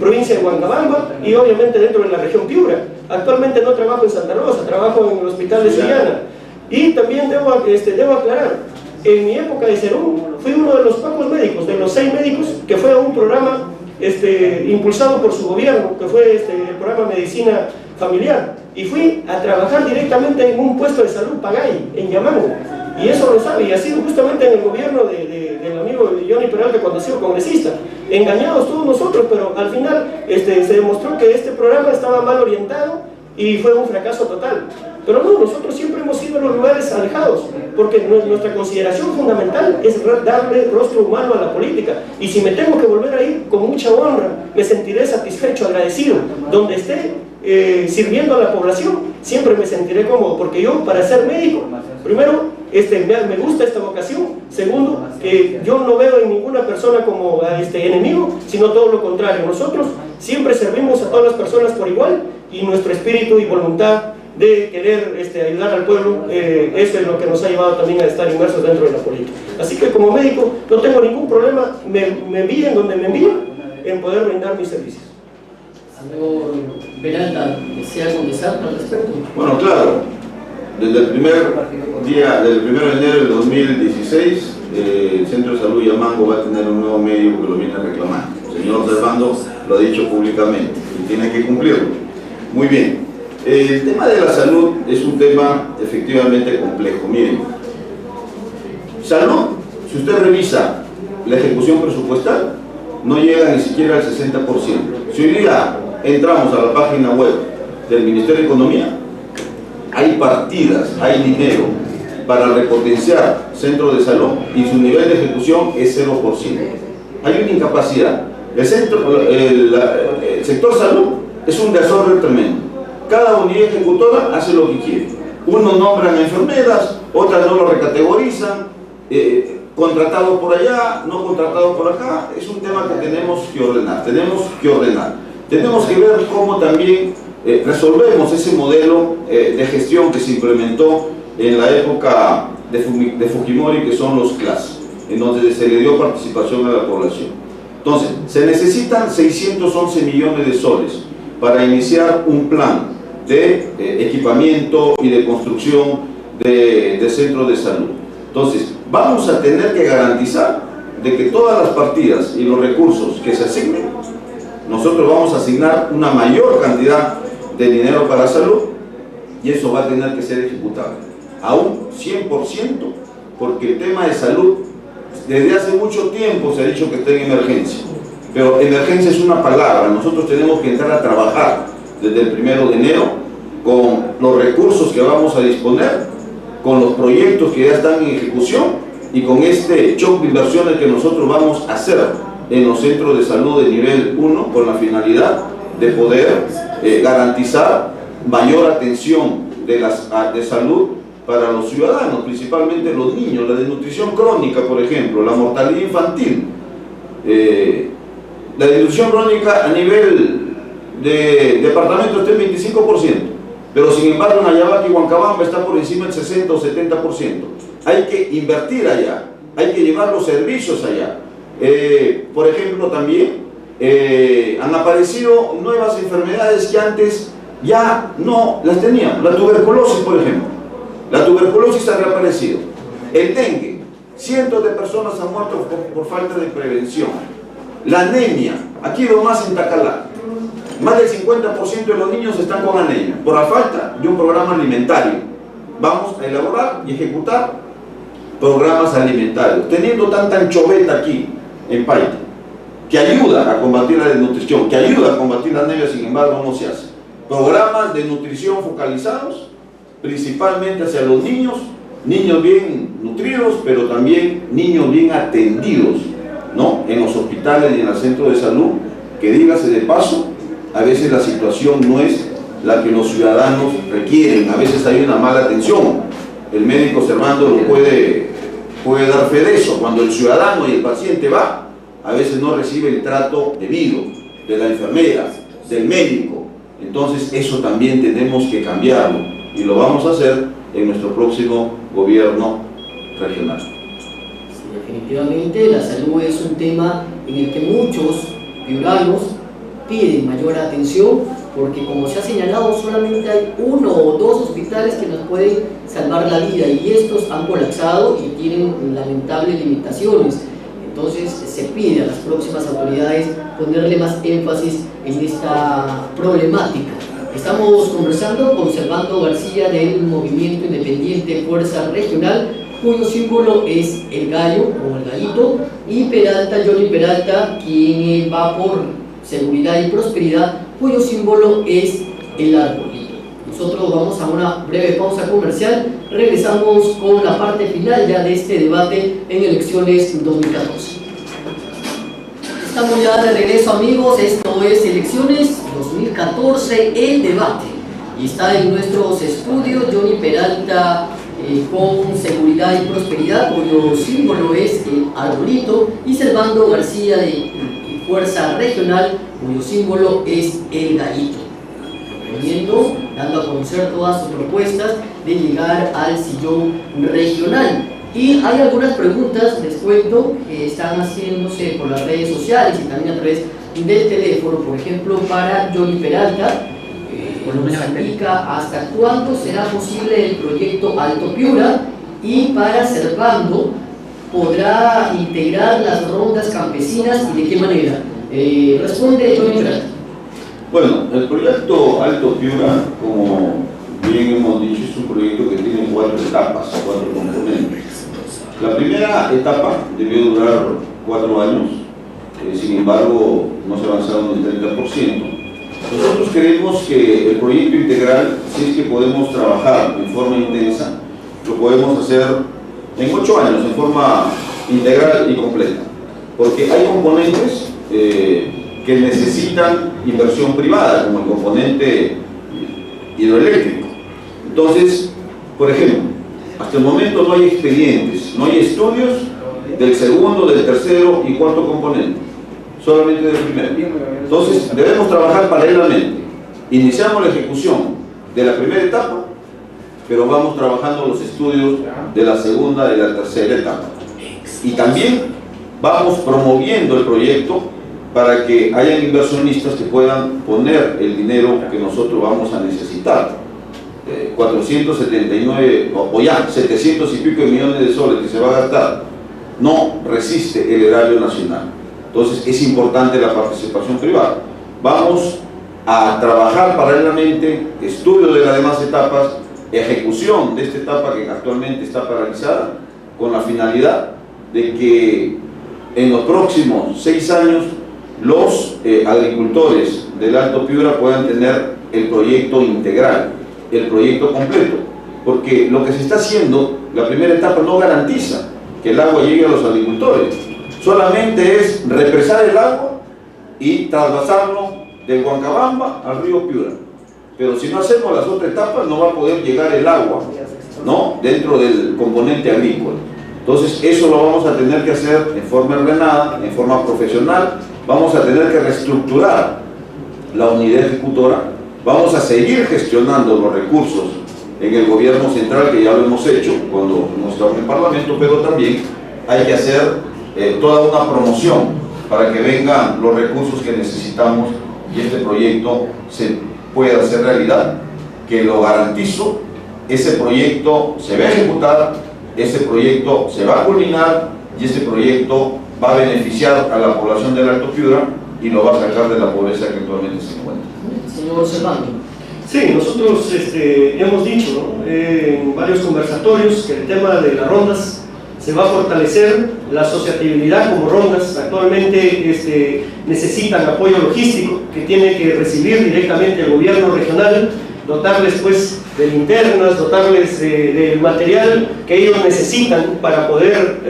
provincia de Huancabamba, y obviamente dentro de la región Piura. Actualmente no trabajo en Santa Rosa, trabajo en el hospital de Sullana. Y también debo aclarar, en mi época de Cerún fui uno de los pocos médicos, de los 6 médicos, que fue a un programa impulsado por su gobierno, que fue el programa Medicina Familiar, y fui a trabajar directamente en un puesto de salud Pagay, en Yamango, y eso lo sabe, y ha sido justamente en el gobierno del amigo Johnny Peralta cuando ha sido congresista. Engañados todos nosotros, pero al final se demostró que este programa estaba mal orientado y fue un fracaso total. Pero no, nosotros siempre hemos ido a los lugares alejados, porque nuestra consideración fundamental es darle rostro humano a la política. Y si me tengo que volver a ir, con mucha honra, me sentiré satisfecho, agradecido. Donde esté sirviendo a la población, siempre me sentiré cómodo, porque yo, para ser médico, primero me gusta esta vocación. Segundo, que yo no veo en ninguna persona como enemigo, sino todo lo contrario. Nosotros siempre servimos a todas las personas por igual, y nuestro espíritu y voluntad de querer ayudar al pueblo, eso es lo que nos ha llevado también a estar inmersos dentro de la política. Así que como médico no tengo ningún problema, me envíen donde me envíen, en poder brindar mis servicios. Señor Peralta, ¿desea contestar al respecto? Bueno, claro, desde el primer día, del 1 de enero del 2016, el Centro de Salud Yamango va a tener un nuevo médico que lo viene reclamando. El señor Servando lo ha dicho públicamente y tiene que cumplirlo. Muy bien, el tema de la salud es un tema efectivamente complejo. Miren, salud, si usted revisa la ejecución presupuestal, no llega ni siquiera al 60%. Si hoy día entramos a la página web del Ministerio de Economía, hay partidas, hay dinero para repotenciar centros de salud y su nivel de ejecución es 0%. Hay una incapacidad. El sector salud es un desorden tremendo. Cada unidad ejecutora hace lo que quiere. Unos nombran enfermeras, otras no lo recategorizan, contratados por allá, no contratados por acá. Es un tema que tenemos que ordenar. Tenemos que ver cómo también resolvemos ese modelo de gestión que se implementó en la época de Fujimori, que son los CLAS, en donde se le dio participación a la población. Entonces, se necesitan 611 millones de soles para iniciar un plan de equipamiento y de construcción de centros de salud. Entonces, vamos a tener que garantizar de que todas las partidas y los recursos que se asignen, nosotros vamos a asignar una mayor cantidad de dinero para salud, y eso va a tener que ser ejecutable a un 100%, porque el tema de salud desde hace mucho tiempo se ha dicho que está en emergencia, pero emergencia es una palabra. Nosotros tenemos que entrar a trabajar desde el 1 de enero con los recursos que vamos a disponer, con los proyectos que ya están en ejecución y con este shock de inversiones que nosotros vamos a hacer en los centros de salud de nivel 1, con la finalidad de poder garantizar mayor atención de salud para los ciudadanos, principalmente los niños, la desnutrición crónica, por ejemplo, la mortalidad infantil. La desnutrición crónica a nivel de departamento está en 25%, pero sin embargo en Ayabaca y Huancabamba está por encima del 60 o 70%. Hay que invertir allá, hay que llevar los servicios allá. Por ejemplo, también han aparecido nuevas enfermedades que antes ya no las teníamos. La tuberculosis, por ejemplo. La tuberculosis ha reaparecido. El dengue. Cientos de personas han muerto por falta de prevención. La anemia. Aquí lo más en Tacalá. Más del 50% de los niños están con anemia por la falta de un programa alimentario. Vamos a elaborar y ejecutar programas alimentarios, teniendo tanta anchoveta aquí en Paita, que ayuda a combatir la desnutrición, que ayuda a combatir la anemia. Sin embargo no se hace. Programas de nutrición focalizados principalmente hacia los niños bien nutridos, pero también niños bien atendidos, ¿no? En los hospitales y en los centros de salud, que dígase de paso, a veces la situación no es la que los ciudadanos requieren, a veces hay una mala atención. El médico Servando lo puede dar fe de eso. Cuando el ciudadano y el paciente va, a veces no recibe el trato debido de la enfermera, del médico. Entonces eso también tenemos que cambiarlo, y lo vamos a hacer en nuestro próximo gobierno regional. Sí, definitivamente la salud es un tema en el que muchos piuranos piden mayor atención, porque como se ha señalado, solamente hay 1 o 2 hospitales que nos pueden salvar la vida, y estos han colapsado y tienen lamentables limitaciones. Entonces se pide a las próximas autoridades ponerle más énfasis en esta problemática. Estamos conversando con Servando García del Movimiento Independiente Fuerza Regional, cuyo símbolo es el gallo o el gallito, y Peralta, Johnny Peralta, quien va por Seguridad y Prosperidad, cuyo símbolo es el arbolito. Nosotros vamos a una breve pausa comercial, regresamos con la parte final ya de este debate en elecciones 2014. Estamos ya de regreso, amigos. Esto es Elecciones 2014, el debate, y está en nuestros estudios Johnny Peralta con seguridad y prosperidad, cuyo símbolo es el arbolito, y Servando García de Fuerza Regional, cuyo símbolo es el gallito, dando a conocer todas sus propuestas de llegar al sillón regional. Y hay algunas preguntas, les cuento, que están haciéndose por las redes sociales y también a través del teléfono. Por ejemplo, para Johnny Peralta, nos indica hasta cuándo será posible el proyecto Alto Piura, y para Servando, ¿podrá integrar las rondas campesinas y de qué manera? Responde Johnny Peralta. Bueno, el proyecto Alto Piura, como bien hemos dicho, es un proyecto que tiene 4 etapas, 4 componentes. La primera etapa debió durar 4 años, sin embargo no se ha avanzado en el 30%. Nosotros creemos que el proyecto integral, si es que podemos trabajar en forma intensa, lo podemos hacer en 8 años, en forma integral y completa, porque hay componentes que necesitan inversión privada, como el componente hidroeléctrico. Entonces, por ejemplo, hasta el momento no hay expedientes, no hay estudios del segundo, del tercero y cuarto componente, solamente del primero. Entonces, debemos trabajar paralelamente. Iniciamos la ejecución de la primera etapa, pero vamos trabajando los estudios de la segunda y la tercera etapa. Y también vamos promoviendo el proyecto para que hayan inversionistas que puedan poner el dinero que nosotros vamos a necesitar. 479 o ya 700 y pico de millones de soles que se va a gastar no resiste el erario nacional. Entonces es importante la participación privada. Vamos a trabajar paralelamente estudio de las demás etapas, ejecución de esta etapa que actualmente está paralizada, con la finalidad de que en los próximos 6 años los agricultores del Alto Piura puedan tener el proyecto integral, el proyecto completo, porque lo que se está haciendo, la primera etapa no garantiza que el agua llegue a los agricultores, solamente es represar el agua y trasvasarlo del Huancabamba al río Piura, pero si no hacemos las otras etapas no va a poder llegar el agua, ¿no?, dentro del componente agrícola. Entonces eso lo vamos a tener que hacer en forma ordenada, en forma profesional. Vamos a tener que reestructurar la unidad ejecutora. Vamos a seguir gestionando los recursos en el gobierno central, que ya lo hemos hecho cuando hemos estado en el Parlamento, pero también hay que hacer toda una promoción para que vengan los recursos que necesitamos y este proyecto se pueda hacer realidad, que lo garantizo. Ese proyecto se va a ejecutar, ese proyecto se va a culminar y ese proyecto va a beneficiar a la población del Alto Piura y lo va a sacar de la pobreza que actualmente se encuentra. Señor Servando. Sí, nosotros hemos dicho, ¿no?, en varios conversatorios, que el tema de las rondas se va a fortalecer, la asociatividad como rondas actualmente necesitan apoyo logístico que tiene que recibir directamente el gobierno regional, dotarles pues de linternas, dotarles del material que ellos necesitan para poder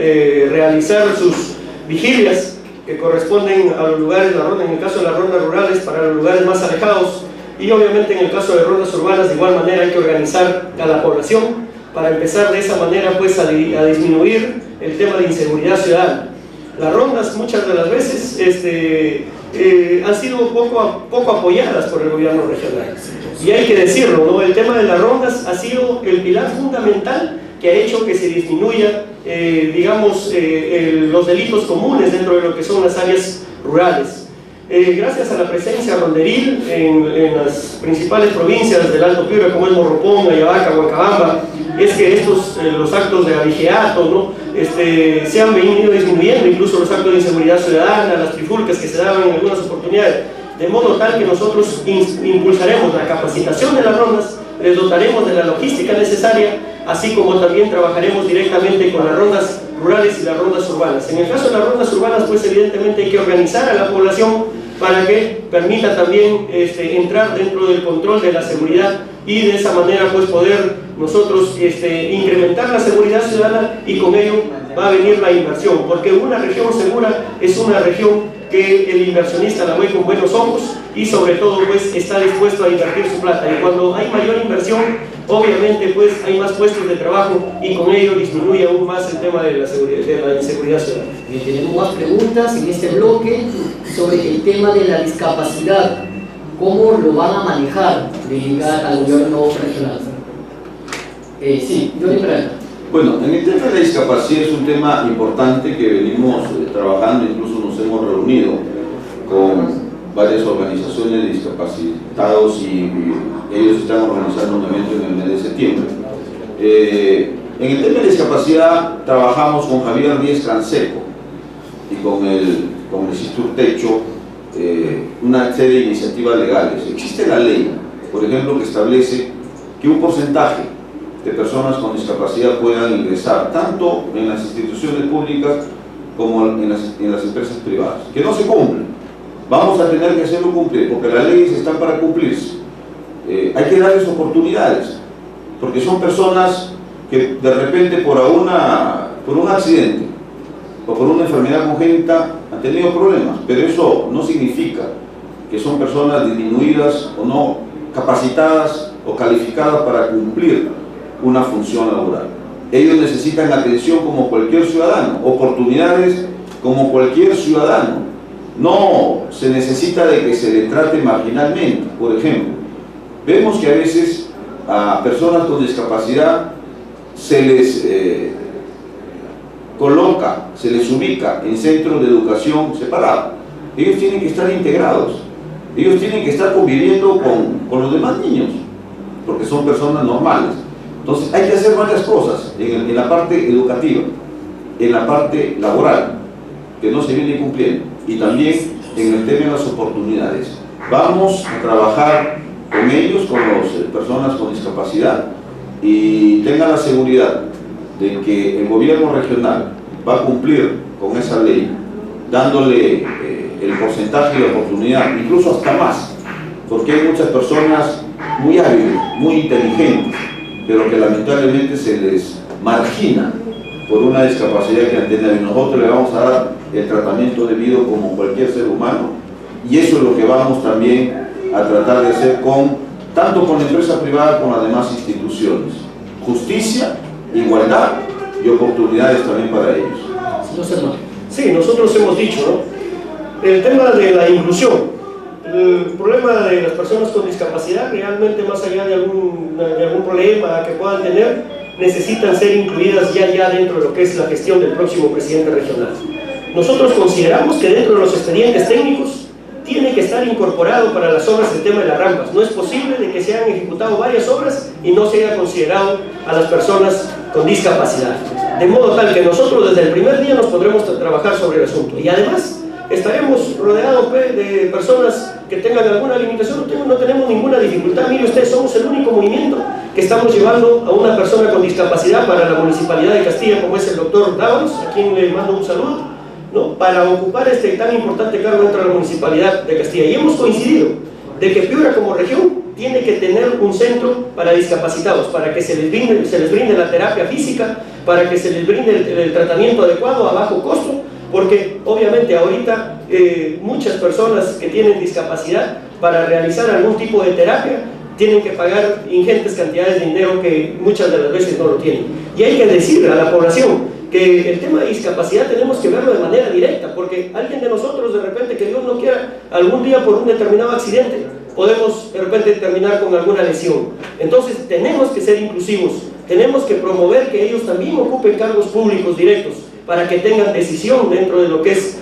realizar sus vigilias que corresponden a los lugares, en el caso de las rondas rurales, para los lugares más alejados, y obviamente en el caso de rondas urbanas de igual manera hay que organizar a la población para empezar de esa manera pues a disminuir el tema de inseguridad ciudadana. Las rondas muchas de las veces han sido poco apoyadas por el gobierno regional, y hay que decirlo, ¿no?, el tema de las rondas ha sido el pilar fundamental que ha hecho que se disminuya, digamos, los delitos comunes dentro de lo que son las áreas rurales. Gracias a la presencia ronderil en las principales provincias del Alto Piura, como es Morropón, Ayabaca, Huancabamba, es que los actos de abigeato, ¿no?, se han venido disminuyendo, incluso los actos de inseguridad ciudadana, las trifulcas que se daban en algunas oportunidades, de modo tal que nosotros impulsaremos la capacitación de las rondas, les dotaremos de la logística necesaria, así como también trabajaremos directamente con las rondas rurales y las rondas urbanas. En el caso de las rondas urbanas, pues evidentemente hay que organizar a la población para que permita también entrar dentro del control de la seguridad y de esa manera pues poder nosotros incrementar la seguridad ciudadana, y con ello va a venir la inversión, porque una región segura es una región que el inversionista la ve con buenos ojos y sobre todo pues está dispuesto a invertir su plata. Y cuando hay mayor inversión, obviamente pues hay más puestos de trabajo y con ello disminuye aún más el tema de la inseguridad ciudadana. Bien, tenemos más preguntas en este bloque sobre el tema de la discapacidad. ¿Cómo lo van a manejar de llegar al gobierno regional? Sí, Johnny Peralta. Bueno, en el tema de la discapacidad es un tema importante que venimos trabajando, incluso nos hemos reunido con varias organizaciones de discapacitados y ellos están organizando un evento en el mes de septiembre. En el tema de discapacidad trabajamos con Javier Díez Canseco y con el Instituto Techo una serie de iniciativas legales. Existe la ley, por ejemplo, que establece que un porcentaje de personas con discapacidad puedan ingresar tanto en las instituciones públicas como en las empresas privadas, que no se cumplen. Vamos a tener que hacerlo cumplir, porque las leyes están para cumplirse. Hay que darles oportunidades, porque son personas que de repente por un accidente o por una enfermedad congénita han tenido problemas, pero eso no significa que son personas disminuidas o no capacitadas o calificadas para cumplir una función laboral. Ellos necesitan atención como cualquier ciudadano, oportunidades como cualquier ciudadano. No se necesita de que se le trate marginalmente. Por ejemplo, vemos que a veces a personas con discapacidad se les coloca, se les ubica en centros de educación separados. Ellos tienen que estar integrados, ellos tienen que estar conviviendo con los demás niños, porque son personas normales. Entonces hay que hacer varias cosas en la parte educativa, en la parte laboral, que no se viene cumpliendo, y también en el tema de las oportunidades. Vamos a trabajar con ellos, con las personas con discapacidad, y tengan la seguridad de que el gobierno regional va a cumplir con esa ley, dándole el porcentaje de oportunidad, incluso hasta más, porque hay muchas personas muy hábiles, muy inteligentes, pero que lamentablemente se les margina por una discapacidad que han tenido, y nosotros le vamos a dar el tratamiento debido como cualquier ser humano, y eso es lo que vamos también a tratar de hacer tanto con la empresa privada como con las demás instituciones. Justicia, igualdad y oportunidades también para ellos. Sí, nosotros hemos dicho, ¿no?, el tema de la inclusión. El problema de las personas con discapacidad, realmente más allá de algún problema que puedan tener, necesitan ser incluidas ya dentro de lo que es la gestión del próximo presidente regional. Nosotros consideramos que dentro de los expedientes técnicos tiene que estar incorporado para las obras el tema de las rampas. No es posible de que se hayan ejecutado varias obras y no se haya considerado a las personas con discapacidad. De modo tal que nosotros desde el primer día nos podremos trabajar sobre el asunto. Y además estaremos rodeados de personas que tengan alguna limitación. No tenemos ninguna dificultad. Mire usted, somos el único movimiento que estamos llevando a una persona con discapacidad para la Municipalidad de Castilla, como es el doctor Dávalos, a quien le mando un saludo, ¿no?, para ocupar este tan importante cargo dentro de la Municipalidad de Castilla. Y hemos coincidido de que Piura como región tiene que tener un centro para discapacitados, para que se les brinde la terapia física, para que se les brinde el tratamiento adecuado a bajo costo, porque obviamente ahorita muchas personas que tienen discapacidad, para realizar algún tipo de terapia, tienen que pagar ingentes cantidades de dinero que muchas de las veces no lo tienen. Y hay que decirle a la población que el tema de discapacidad tenemos que verlo de manera directa, porque alguien de nosotros, de repente, que Dios no quiera, algún día por un determinado accidente, podemos de repente terminar con alguna lesión. Entonces tenemos que ser inclusivos, tenemos que promover que ellos también ocupen cargos públicos directos, para que tengan decisión dentro de lo que es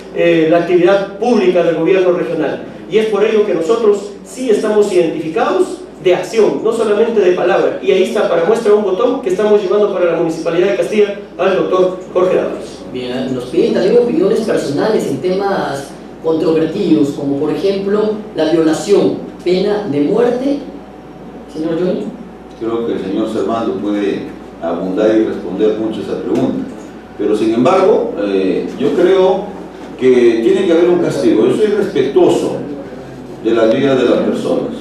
la actividad pública del gobierno regional. Y es por ello que nosotros sí estamos identificados de acción, no solamente de palabra. Y ahí está para muestra un botón que estamos llevando para la Municipalidad de Castilla al doctor Jorge Dávalos. Bien, nos piden también opiniones personales en temas controvertidos, como por ejemplo la violación, pena de muerte. Señor Johnny. Creo que el señor Servando puede abundar y responder mucho a esa pregunta. Pero sin embargo, yo creo que tiene que haber un castigo. Yo soy respetuoso de las vidas de las personas.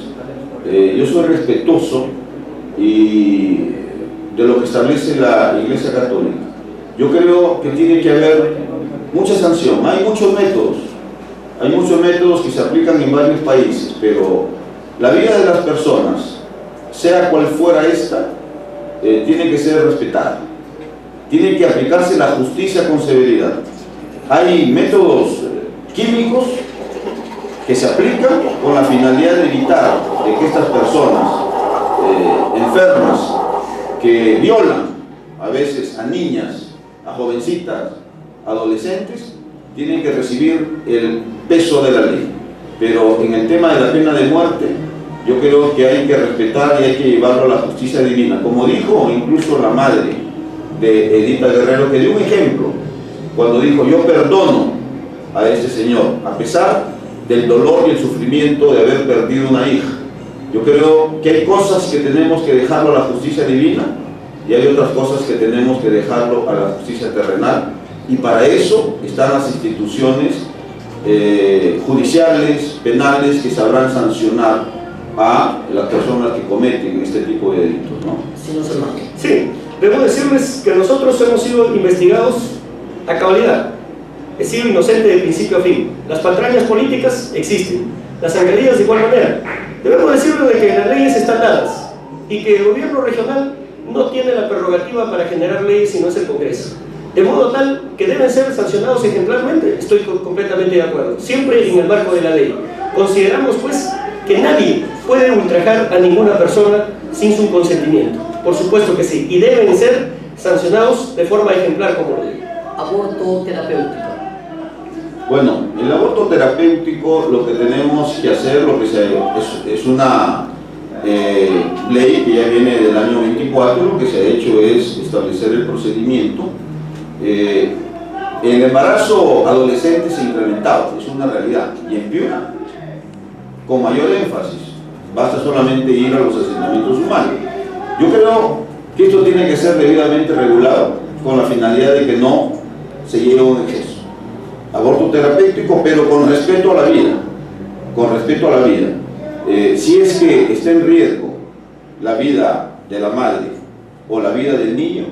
Yo soy respetuoso de lo que establece la Iglesia Católica. Yo creo que tiene que haber mucha sanción. Hay muchos métodos hay muchos métodos que se aplican en varios países, pero la vida de las personas, sea cual fuera esta, tiene que ser respetada. Tiene que aplicarse la justicia con severidad. Hay métodos químicos que se aplican con la finalidad de evitar de que estas personas enfermas que violan a veces a niñas, a jovencitas, adolescentes, tienen que recibir el peso de la ley. Pero en el tema de la pena de muerte, yo creo que hay que respetar y hay que llevarlo a la justicia divina. Como dijo incluso la madre de Edita Guerrero, que dio un ejemplo, cuando dijo: yo perdono a este señor, a pesar del dolor y el sufrimiento de haber perdido una hija. Yo creo que hay cosas que tenemos que dejarlo a la justicia divina y hay otras cosas que tenemos que dejarlo a la justicia terrenal, y para eso están las instituciones judiciales, penales, que sabrán sancionar a las personas que cometen este tipo de delitos, ¿no? Sí, debo decirles que nosotros hemos sido investigados a cabalidad. He sido inocente de principio a fin. Las patrañas políticas existen, las sangrerías de igual manera. Debemos decirle de que las leyes están dadas y que el gobierno regional no tiene la prerrogativa para generar leyes si no es el Congreso. De modo tal que deben ser sancionados ejemplarmente. Estoy completamente de acuerdo, siempre en el marco de la ley. Consideramos pues que nadie puede ultrajar a ninguna persona sin su consentimiento. Por supuesto que sí, y deben ser sancionados de forma ejemplar como ley. Aborto terapéutico. Bueno, el aborto terapéutico, lo que tenemos que hacer, es una ley que ya viene del año 24, lo que se ha hecho es establecer el procedimiento. El embarazo adolescente se ha incrementado, es una realidad, y en Piura con mayor énfasis. Basta solamente ir a los asentamientos humanos. Yo creo que esto tiene que ser debidamente regulado con la finalidad de que no se llegue a un exceso. Aborto terapéutico, pero con respeto a la vida, con respeto a la vida. Si es que está en riesgo la vida de la madre o la vida del niño,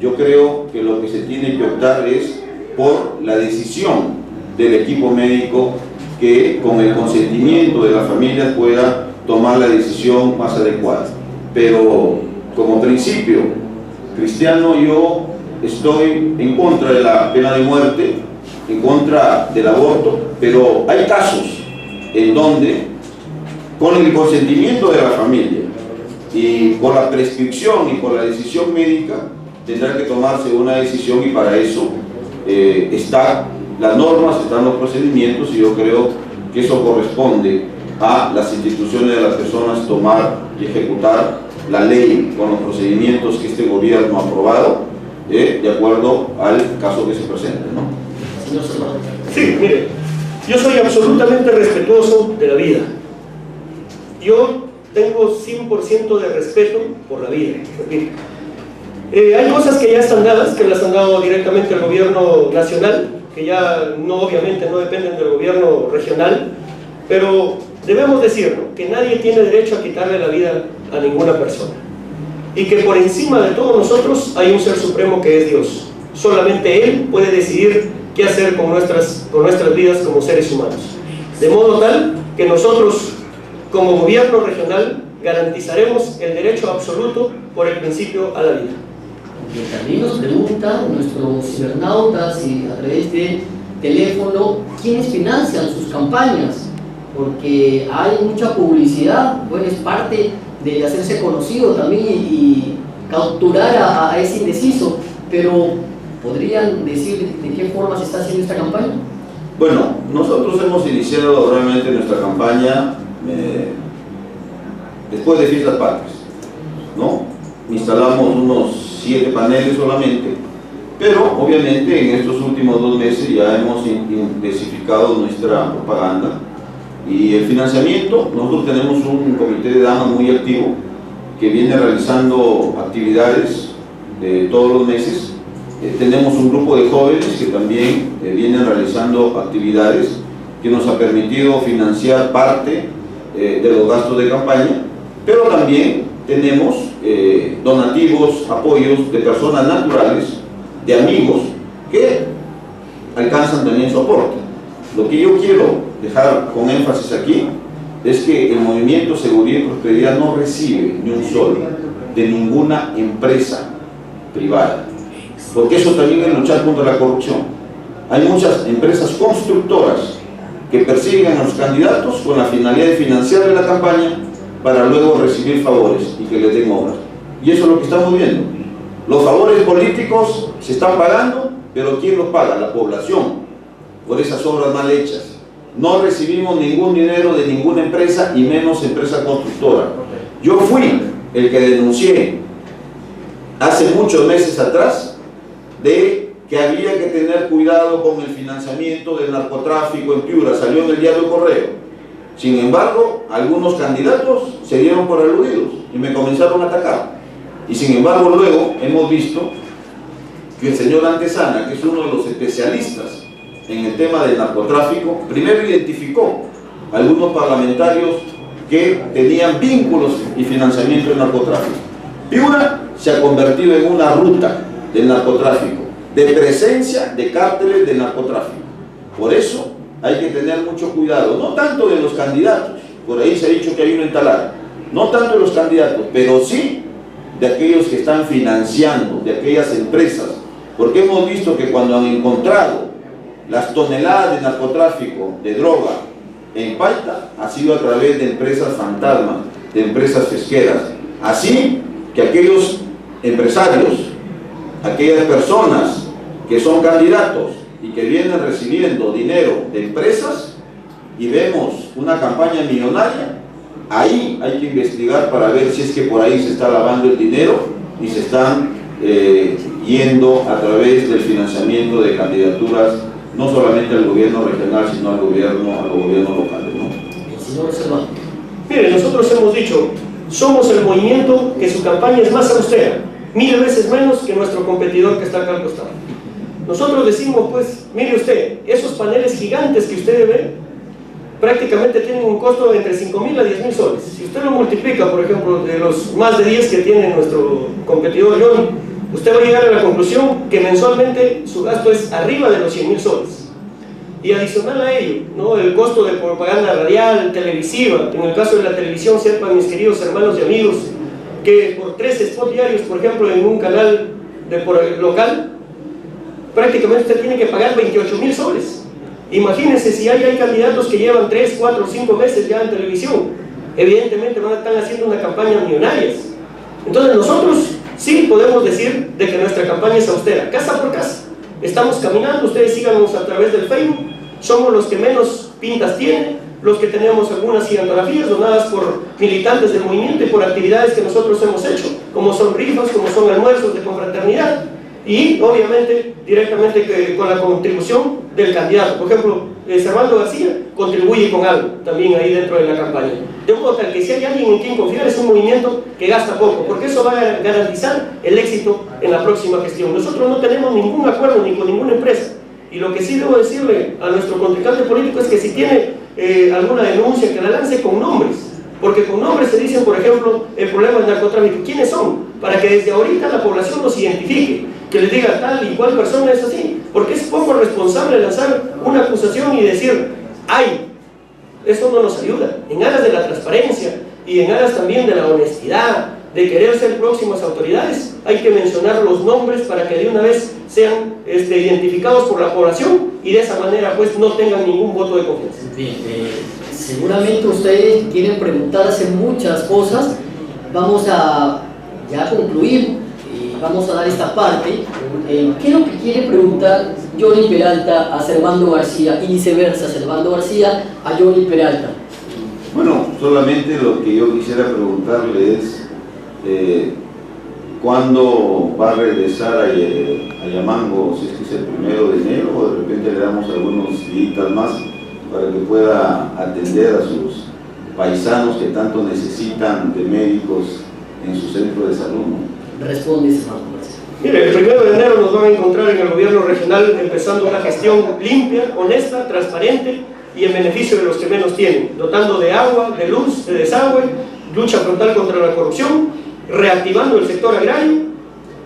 yo creo que lo que se tiene que optar es por la decisión del equipo médico, que con el consentimiento de la familia pueda tomar la decisión más adecuada. Pero como principio cristiano, yo estoy en contra de la pena de muerte, en contra del aborto, pero hay casos en donde con el consentimiento de la familia y por la prescripción y por la decisión médica tendrá que tomarse una decisión, y para eso están las normas, están los procedimientos, y yo creo que eso corresponde a las instituciones de las personas tomar y ejecutar la ley con los procedimientos que este gobierno ha aprobado, de acuerdo al caso que se presente, ¿no? Sí, mire, yo soy absolutamente respetuoso de la vida. Yo tengo 100% de respeto por la vida. Hay cosas que ya están dadas, que las han dado directamente al gobierno nacional, que ya obviamente no dependen del gobierno regional, pero debemos decir, ¿no?, que nadie tiene derecho a quitarle la vida a ninguna persona, y que por encima de todos nosotros hay un ser supremo que es Dios. Solamente Él puede decidir qué hacer con nuestras vidas como seres humanos, de modo tal que nosotros como gobierno regional garantizaremos el derecho absoluto por el principio a la vida. También nos preguntan nuestros cibernautas y a través de teléfono quiénes financian sus campañas, porque hay mucha publicidad. Bueno, es parte de hacerse conocido también y capturar a ese indeciso, pero ¿podrían decir de qué forma se está haciendo esta campaña? Bueno, nosotros hemos iniciado realmente nuestra campaña después de Fiestas Patrias, ¿no? Instalamos unos 7 paneles solamente, pero obviamente en estos últimos 2 meses ya hemos intensificado nuestra propaganda y el financiamiento. Nosotros tenemos un comité de damas muy activo que viene realizando actividades todos los meses. Tenemos un grupo de jóvenes que también vienen realizando actividades que nos ha permitido financiar parte de los gastos de campaña, pero también tenemos donativos, apoyos de personas naturales, de amigos, que alcanzan también su aporte. Lo que yo quiero dejar con énfasis aquí es que el movimiento Seguridad y Prosperidad no recibe ni un sol de ninguna empresa privada, porque eso también es luchar contra la corrupción. Hay muchas empresas constructoras que persiguen a los candidatos con la finalidad de financiar la campaña para luego recibir favores y que les den obras. Y eso es lo que estamos viendo. Los favores políticos se están pagando, pero ¿quién los paga? La población, por esas obras mal hechas. No recibimos ningún dinero de ninguna empresa y menos empresa constructora. Yo fui el que denuncié hace muchos meses atrás de que había que tener cuidado con el financiamiento del narcotráfico en Piura, salió en el diario Correo. Sin embargo, algunos candidatos se dieron por aludidos y me comenzaron a atacar. Y sin embargo luego hemos visto que el señor Antesana, que es uno de los especialistas en el tema del narcotráfico, primero identificó a algunos parlamentarios que tenían vínculos y financiamiento del narcotráfico. Piura se ha convertido en una ruta del narcotráfico, de presencia de cárteles de narcotráfico. Por eso hay que tener mucho cuidado, no tanto de los candidatos, por ahí se ha dicho que hay uno en Talara, no tanto de los candidatos, pero sí de aquellos que están financiando, de aquellas empresas, porque hemos visto que cuando han encontrado las toneladas de narcotráfico, de droga, en Paita, ha sido a través de empresas fantasmas, de empresas pesqueras. Así que aquellos empresarios, aquellas personas que son candidatos y que vienen recibiendo dinero de empresas y vemos una campaña millonaria, ahí hay que investigar para ver si es que por ahí se está lavando el dinero y se están yendo a través del financiamiento de candidaturas no solamente al gobierno regional, sino al gobierno local, ¿no? Señor Servando. Mire, nosotros hemos dicho, somos el movimiento que su campaña es más austera, 1000 veces menos que nuestro competidor que está acá al costado. Nosotros decimos, pues, mire usted, esos paneles gigantes que usted ve, prácticamente tienen un costo de entre 5.000 a 10.000 soles. Si usted lo multiplica, por ejemplo, de los más de 10 que tiene nuestro competidor Johnny, usted va a llegar a la conclusión que mensualmente su gasto es arriba de los 100.000 soles. Y adicional a ello, ¿no?, el costo de propaganda radial, televisiva. En el caso de la televisión, sepan mis queridos hermanos y amigos que por 3 spots diarios, por ejemplo, en un canal local, prácticamente usted tiene que pagar 28.000 soles. Imagínense si hay candidatos que llevan 3, 4, 5 meses ya en televisión. Evidentemente van a estar haciendo una campaña millonarias. Entonces nosotros sí podemos decir de que nuestra campaña es austera, casa por casa. Estamos caminando, ustedes síganos a través del Facebook, somos los que menos pintas tienen, los que tenemos algunas gigantografías donadas por militantes del movimiento y por actividades que nosotros hemos hecho, como son rifas, como son almuerzos de confraternidad, y obviamente directamente con la contribución del candidato. Por ejemplo, Servando García contribuye con algo también ahí dentro de la campaña, de modo tal que si hay alguien en quien confiar es un movimiento que gasta poco, porque eso va a garantizar el éxito en la próxima gestión. Nosotros no tenemos ningún acuerdo ni con ninguna empresa, y lo que sí debo decirle a nuestro contrincante político es que si tiene alguna denuncia, que la lance con nombres, porque con nombres se dicen, por ejemplo, el problema del narcotráfico, ¿quiénes son? Para que desde ahorita la población los identifique, que les diga tal y cual persona es así, porque es poco responsable lanzar una acusación y decir, ¡ay! Eso no nos ayuda. En aras de la transparencia y en aras también de la honestidad, de querer ser próximas autoridades, hay que mencionar los nombres para que de una vez sean identificados por la población y de esa manera pues no tengan ningún voto de confianza. Bien, seguramente ustedes quieren preguntarse muchas cosas. Vamos a ya concluir y vamos a dar esta parte. ¿Qué es lo que quiere preguntar Johnny Peralta a Servando García y viceversa, Servando García a Johnny Peralta? Bueno, solamente lo que yo quisiera preguntarle es ¿cuándo va a regresar a Yamango? Si es que es el 1 de enero, o de repente le damos algunos días más para que pueda atender a sus paisanos que tanto necesitan de médicos en su centro de salud, ¿no? Responde, Servando García. Mire, el 1 de enero nos van a encontrar en el gobierno regional empezando una gestión limpia, honesta, transparente y en beneficio de los que menos tienen, dotando de agua, de luz, de desagüe, lucha frontal contra la corrupción, reactivando el sector agrario,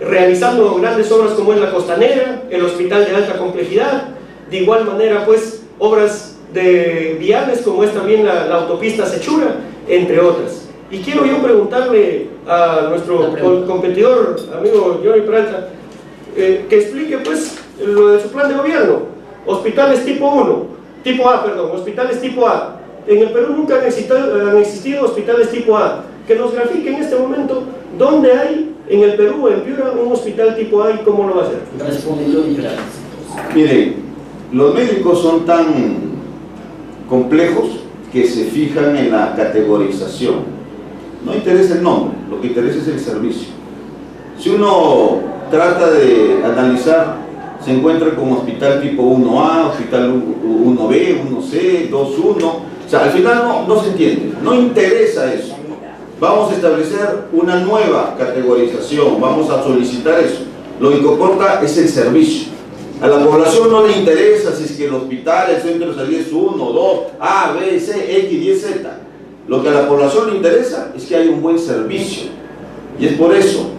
realizando grandes obras como es la costanera, el hospital de alta complejidad, de igual manera pues obras de viales como es también la autopista Sechura, entre otras. Y quiero yo preguntarle a nuestro competidor, amigo Johnny Peralta, que explique pues lo de su plan de gobierno. Hospitales tipo A, hospitales tipo A. En el Perú nunca han existido hospitales tipo A. Que nos grafique en este momento dónde hay en el Perú, en Piura, un hospital tipo A y cómo lo va a hacer. Responde Johnny Peralta. Mire, los médicos son tan complejos que se fijan en la categorización. No interesa el nombre, lo que interesa es el servicio. Si uno trata de analizar, se encuentra como hospital tipo 1A, hospital 1B, 1C, 2-1. O sea, al final no se entiende, no interesa eso. Vamos a establecer una nueva categorización, vamos a solicitar eso. Lo que importa es el servicio. A la población no le interesa si es que el hospital, el centro de salud es 1, 2, A, B, C, X, Y, Z. Lo que a la población le interesa es que haya un buen servicio. Y es por eso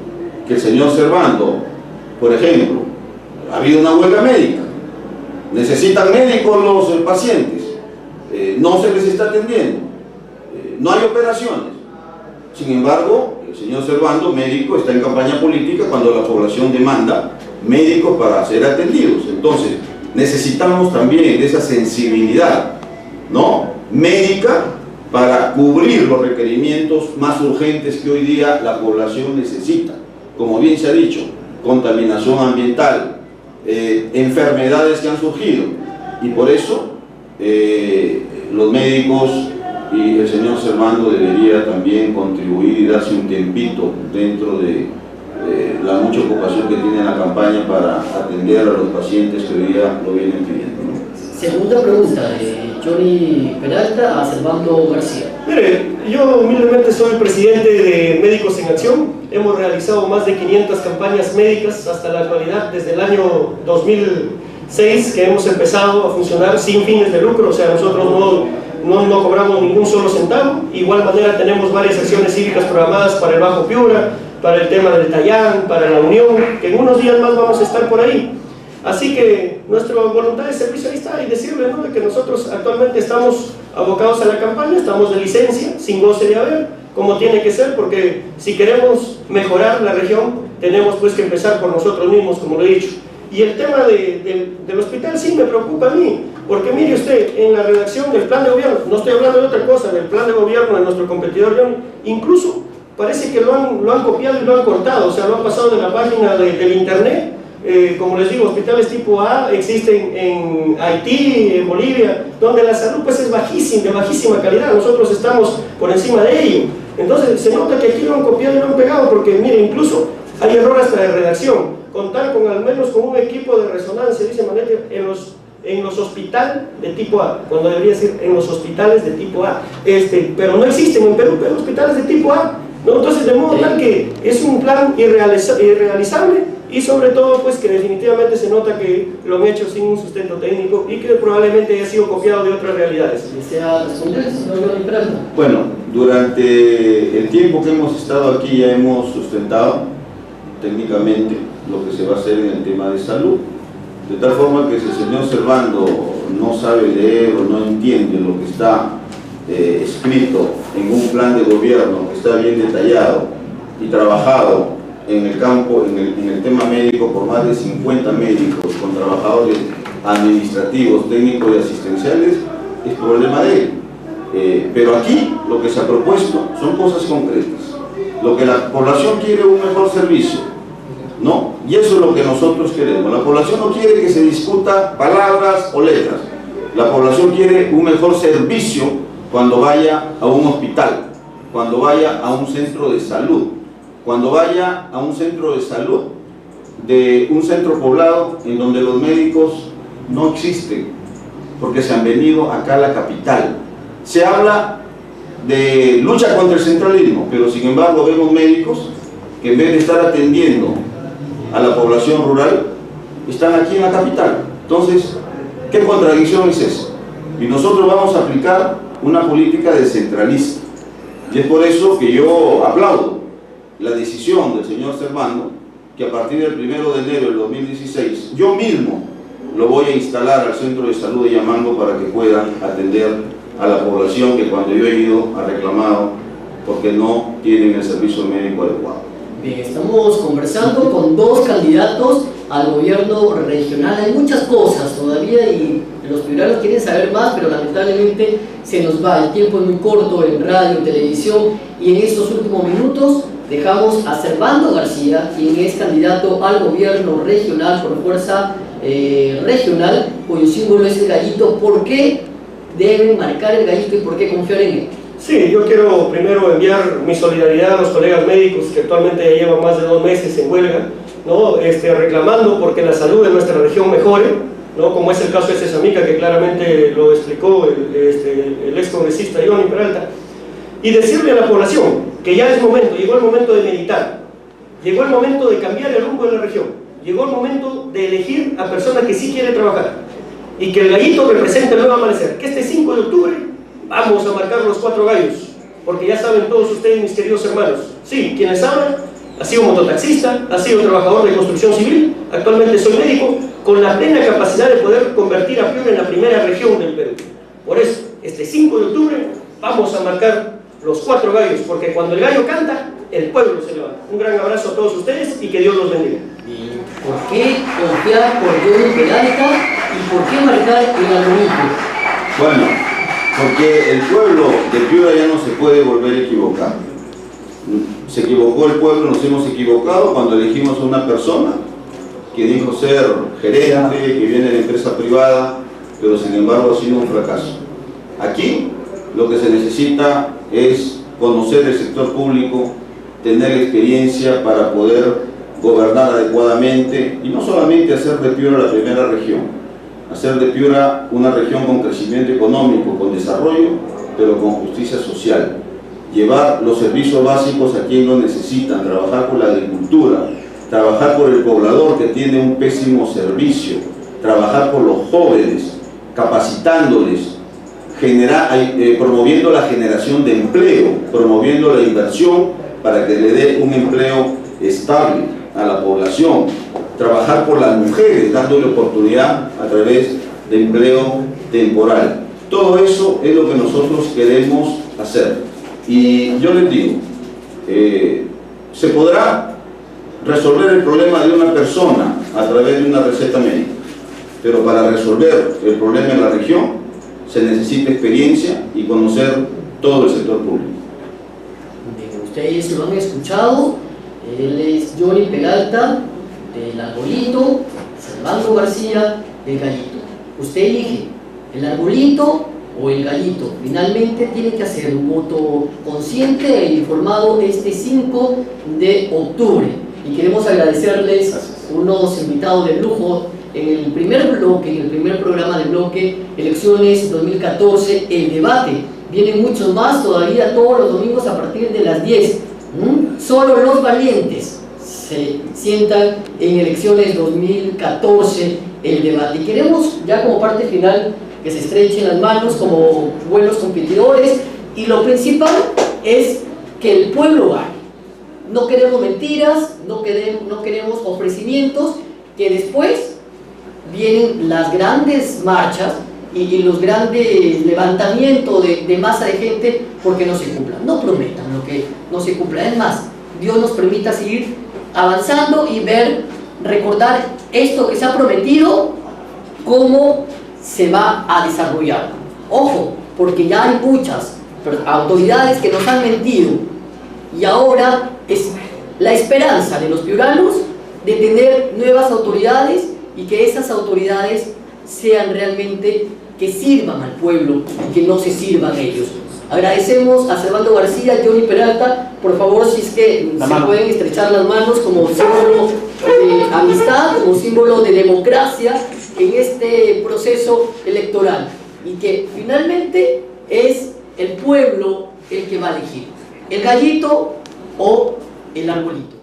que el señor Servando, por ejemplo, ha habido una huelga médica. Necesitan médicos los pacientes. No se les está atendiendo. No hay operaciones. Sin embargo, el señor Servando, médico, está en campaña política cuando la población demanda médicos para ser atendidos. Entonces, necesitamos también de esa sensibilidad, ¿no?, médica para cubrir los requerimientos más urgentes que hoy día la población necesita. Como bien se ha dicho, contaminación ambiental, enfermedades que han surgido, y por eso los médicos y el señor Servando debería también contribuir y darse un tiempito dentro de la mucha ocupación que tiene la campaña para atender a los pacientes que hoy día lo vienen pidiendo, ¿no? Segunda pregunta de Johnny Peralta a Servando García. Mire, yo humildemente soy presidente de Médicos en Acción. Hemos realizado más de 500 campañas médicas hasta la actualidad, desde el año 2006 que hemos empezado a funcionar sin fines de lucro. O sea, nosotros no cobramos ningún solo centavo. De igual manera tenemos varias acciones cívicas programadas para el Bajo Piura, para el tema del Tayán, para la Unión, que en unos días más vamos a estar por ahí. Así que nuestra voluntad de servicio ahí está, y decirle, ¿no?, de que nosotros actualmente estamos abocados a la campaña, estamos de licencia, sin goce de haber, como tiene que ser, porque si queremos mejorar la región, tenemos pues que empezar por nosotros mismos, como lo he dicho. Y el tema del hospital sí me preocupa a mí, porque mire usted, en la redacción del plan de gobierno, no estoy hablando de otra cosa, del plan de gobierno de nuestro competidor Johnny, incluso parece que lo han copiado y lo han cortado, o sea, lo han pasado de la página del internet. Como les digo, hospitales tipo A existen en Haití, en Bolivia, donde la salud pues es bajísima, de bajísima calidad. Nosotros estamos por encima de ello. Entonces se nota que aquí lo han copiado y lo han pegado, porque mire, incluso hay errores hasta de redacción. Contar con al menos con un equipo de resonancia, dice Manete, en los hospitales de tipo A, cuando debería decir en los hospitales de tipo A, pero no existen en Perú, pero hospitales de tipo A, ¿no? Entonces, de modo tal que es un plan irrealizable, y sobre todo pues que definitivamente se nota que lo han hecho sin un sustento técnico y que probablemente haya sido copiado de otras realidades. ¿Desea responder, señor Johnny Peralta? Bueno, durante el tiempo que hemos estado aquí ya hemos sustentado técnicamente lo que se va a hacer en el tema de salud, de tal forma que si el señor Servando no sabe leer o no entiende lo que está escrito en un plan de gobierno que está bien detallado y trabajado en el campo, en el tema médico, por más de 50 médicos con trabajadores administrativos, técnicos y asistenciales, es problema de él. Pero aquí lo que se ha propuesto son cosas concretas. Lo que la población quiere es un mejor servicio, ¿no? Y eso es lo que nosotros queremos. La población no quiere que se discuta palabras o letras. La población quiere un mejor servicio cuando vaya a un hospital, cuando vaya a un centro de salud, cuando vaya a un centro de salud, de un centro poblado en donde los médicos no existen, porque se han venido acá a la capital. Se habla de lucha contra el centralismo, pero sin embargo vemos médicos que en vez de estar atendiendo a la población rural, están aquí en la capital. Entonces, ¿qué contradicción es esa? Y nosotros vamos a aplicar una política descentralista, y es por eso que yo aplaudo la decisión del señor Servando, que a partir del 1 de enero del 2016, yo mismo lo voy a instalar al centro de salud de Yamango para que pueda atender a la población que cuando yo he ido ha reclamado porque no tienen el servicio médico adecuado. Bien, estamos conversando con dos candidatos al gobierno regional. Hay muchas cosas todavía y los piuranos quieren saber más, pero lamentablemente se nos va. El tiempo es muy corto en radio, en televisión, y en estos últimos minutos dejamos a Servando García, quien es candidato al gobierno regional por fuerza regional, cuyo símbolo es el gallito. ¿Por qué deben marcar el gallito y por qué confiar en él? Sí, yo quiero primero enviar mi solidaridad a los colegas médicos que actualmente ya llevan más de 2 meses en huelga, ¿no? Reclamando porque la salud de nuestra región mejore, ¿no? Como es el caso de Cesamica, que claramente lo explicó el ex congresista Johnny Peralta, y decirle a la población que ya es momento, llegó el momento de meditar, llegó el momento de cambiar el rumbo de la región, llegó el momento de elegir a personas que sí quieren trabajar, y que el gallito represente el nuevo amanecer, que este 5 de octubre vamos a marcar los 4 gallos, porque ya saben todos ustedes, mis queridos hermanos, sí, quienes hablan, ha sido mototaxista, ha sido trabajador de construcción civil, actualmente soy médico, con la plena capacidad de poder convertir a Piura en la primera región del Perú. Por eso, este 5 de octubre vamos a marcar los 4 gallos, porque cuando el gallo canta, el pueblo se levanta. Un gran abrazo a todos ustedes y que Dios los bendiga. ¿Por qué confiar por Johnny Peralta y por qué marcar el arbolito? Bueno, porque el pueblo de Piura ya no se puede volver a equivocar. Se equivocó el pueblo, nos hemos equivocado cuando elegimos a una persona que dijo ser gerente, que viene de la empresa privada, pero sin embargo ha sido un fracaso. Aquí lo que se necesita es conocer el sector público, tener experiencia para poder gobernar adecuadamente y no solamente hacer de Piura la primera región, hacer de Piura una región con crecimiento económico, con desarrollo, pero con justicia social. Llevar los servicios básicos a quien lo necesitan, trabajar por la agricultura, trabajar por el poblador que tiene un pésimo servicio, trabajar por los jóvenes, capacitándoles, promoviendo la generación de empleo, promoviendo la inversión para que le dé un empleo estable a la población, trabajar por las mujeres, dándole oportunidad a través de empleo temporal. Todo eso es lo que nosotros queremos hacer. Y yo les digo, se podrá resolver el problema de una persona a través de una receta médica, pero para resolver el problema en la región se necesita experiencia y conocer todo el sector público. Bien, ustedes lo han escuchado, él es Johnny Peralta, del arbolito, Servando García, del gallito. Usted elige el arbolito o el gallito. Finalmente tiene que hacer un voto consciente e informado este 5 de octubre. Y queremos agradecerles unos invitados de lujo en el primer bloque, en el primer programa del bloque, Elecciones 2014, el debate. Vienen muchos más todavía todos los domingos a partir de las 10. Solo los valientes se sientan en Elecciones 2014, el debate. Y queremos ya como parte final que se estrechen las manos como buenos competidores, y lo principal es que el pueblo gane. No queremos mentiras, no queremos ofrecimientos, que después vienen las grandes marchas y los grandes levantamientos de masa de gente porque no se cumplan. No prometan lo que no se cumpla. Es más, Dios nos permita seguir avanzando y recordar esto que se ha prometido, cómo se va a desarrollar. Ojo, porque ya hay muchas autoridades que nos han mentido y ahora es la esperanza de los piuranos de tener nuevas autoridades y que esas autoridades sean realmente que sirvan al pueblo y que no se sirvan ellos. Agradecemos a Servando García, Johnny Peralta, por favor, si es que se pueden estrechar las manos como símbolo de amistad, como símbolo de democracia en este proceso electoral, y que finalmente es el pueblo el que va a elegir el gallito o el arbolito.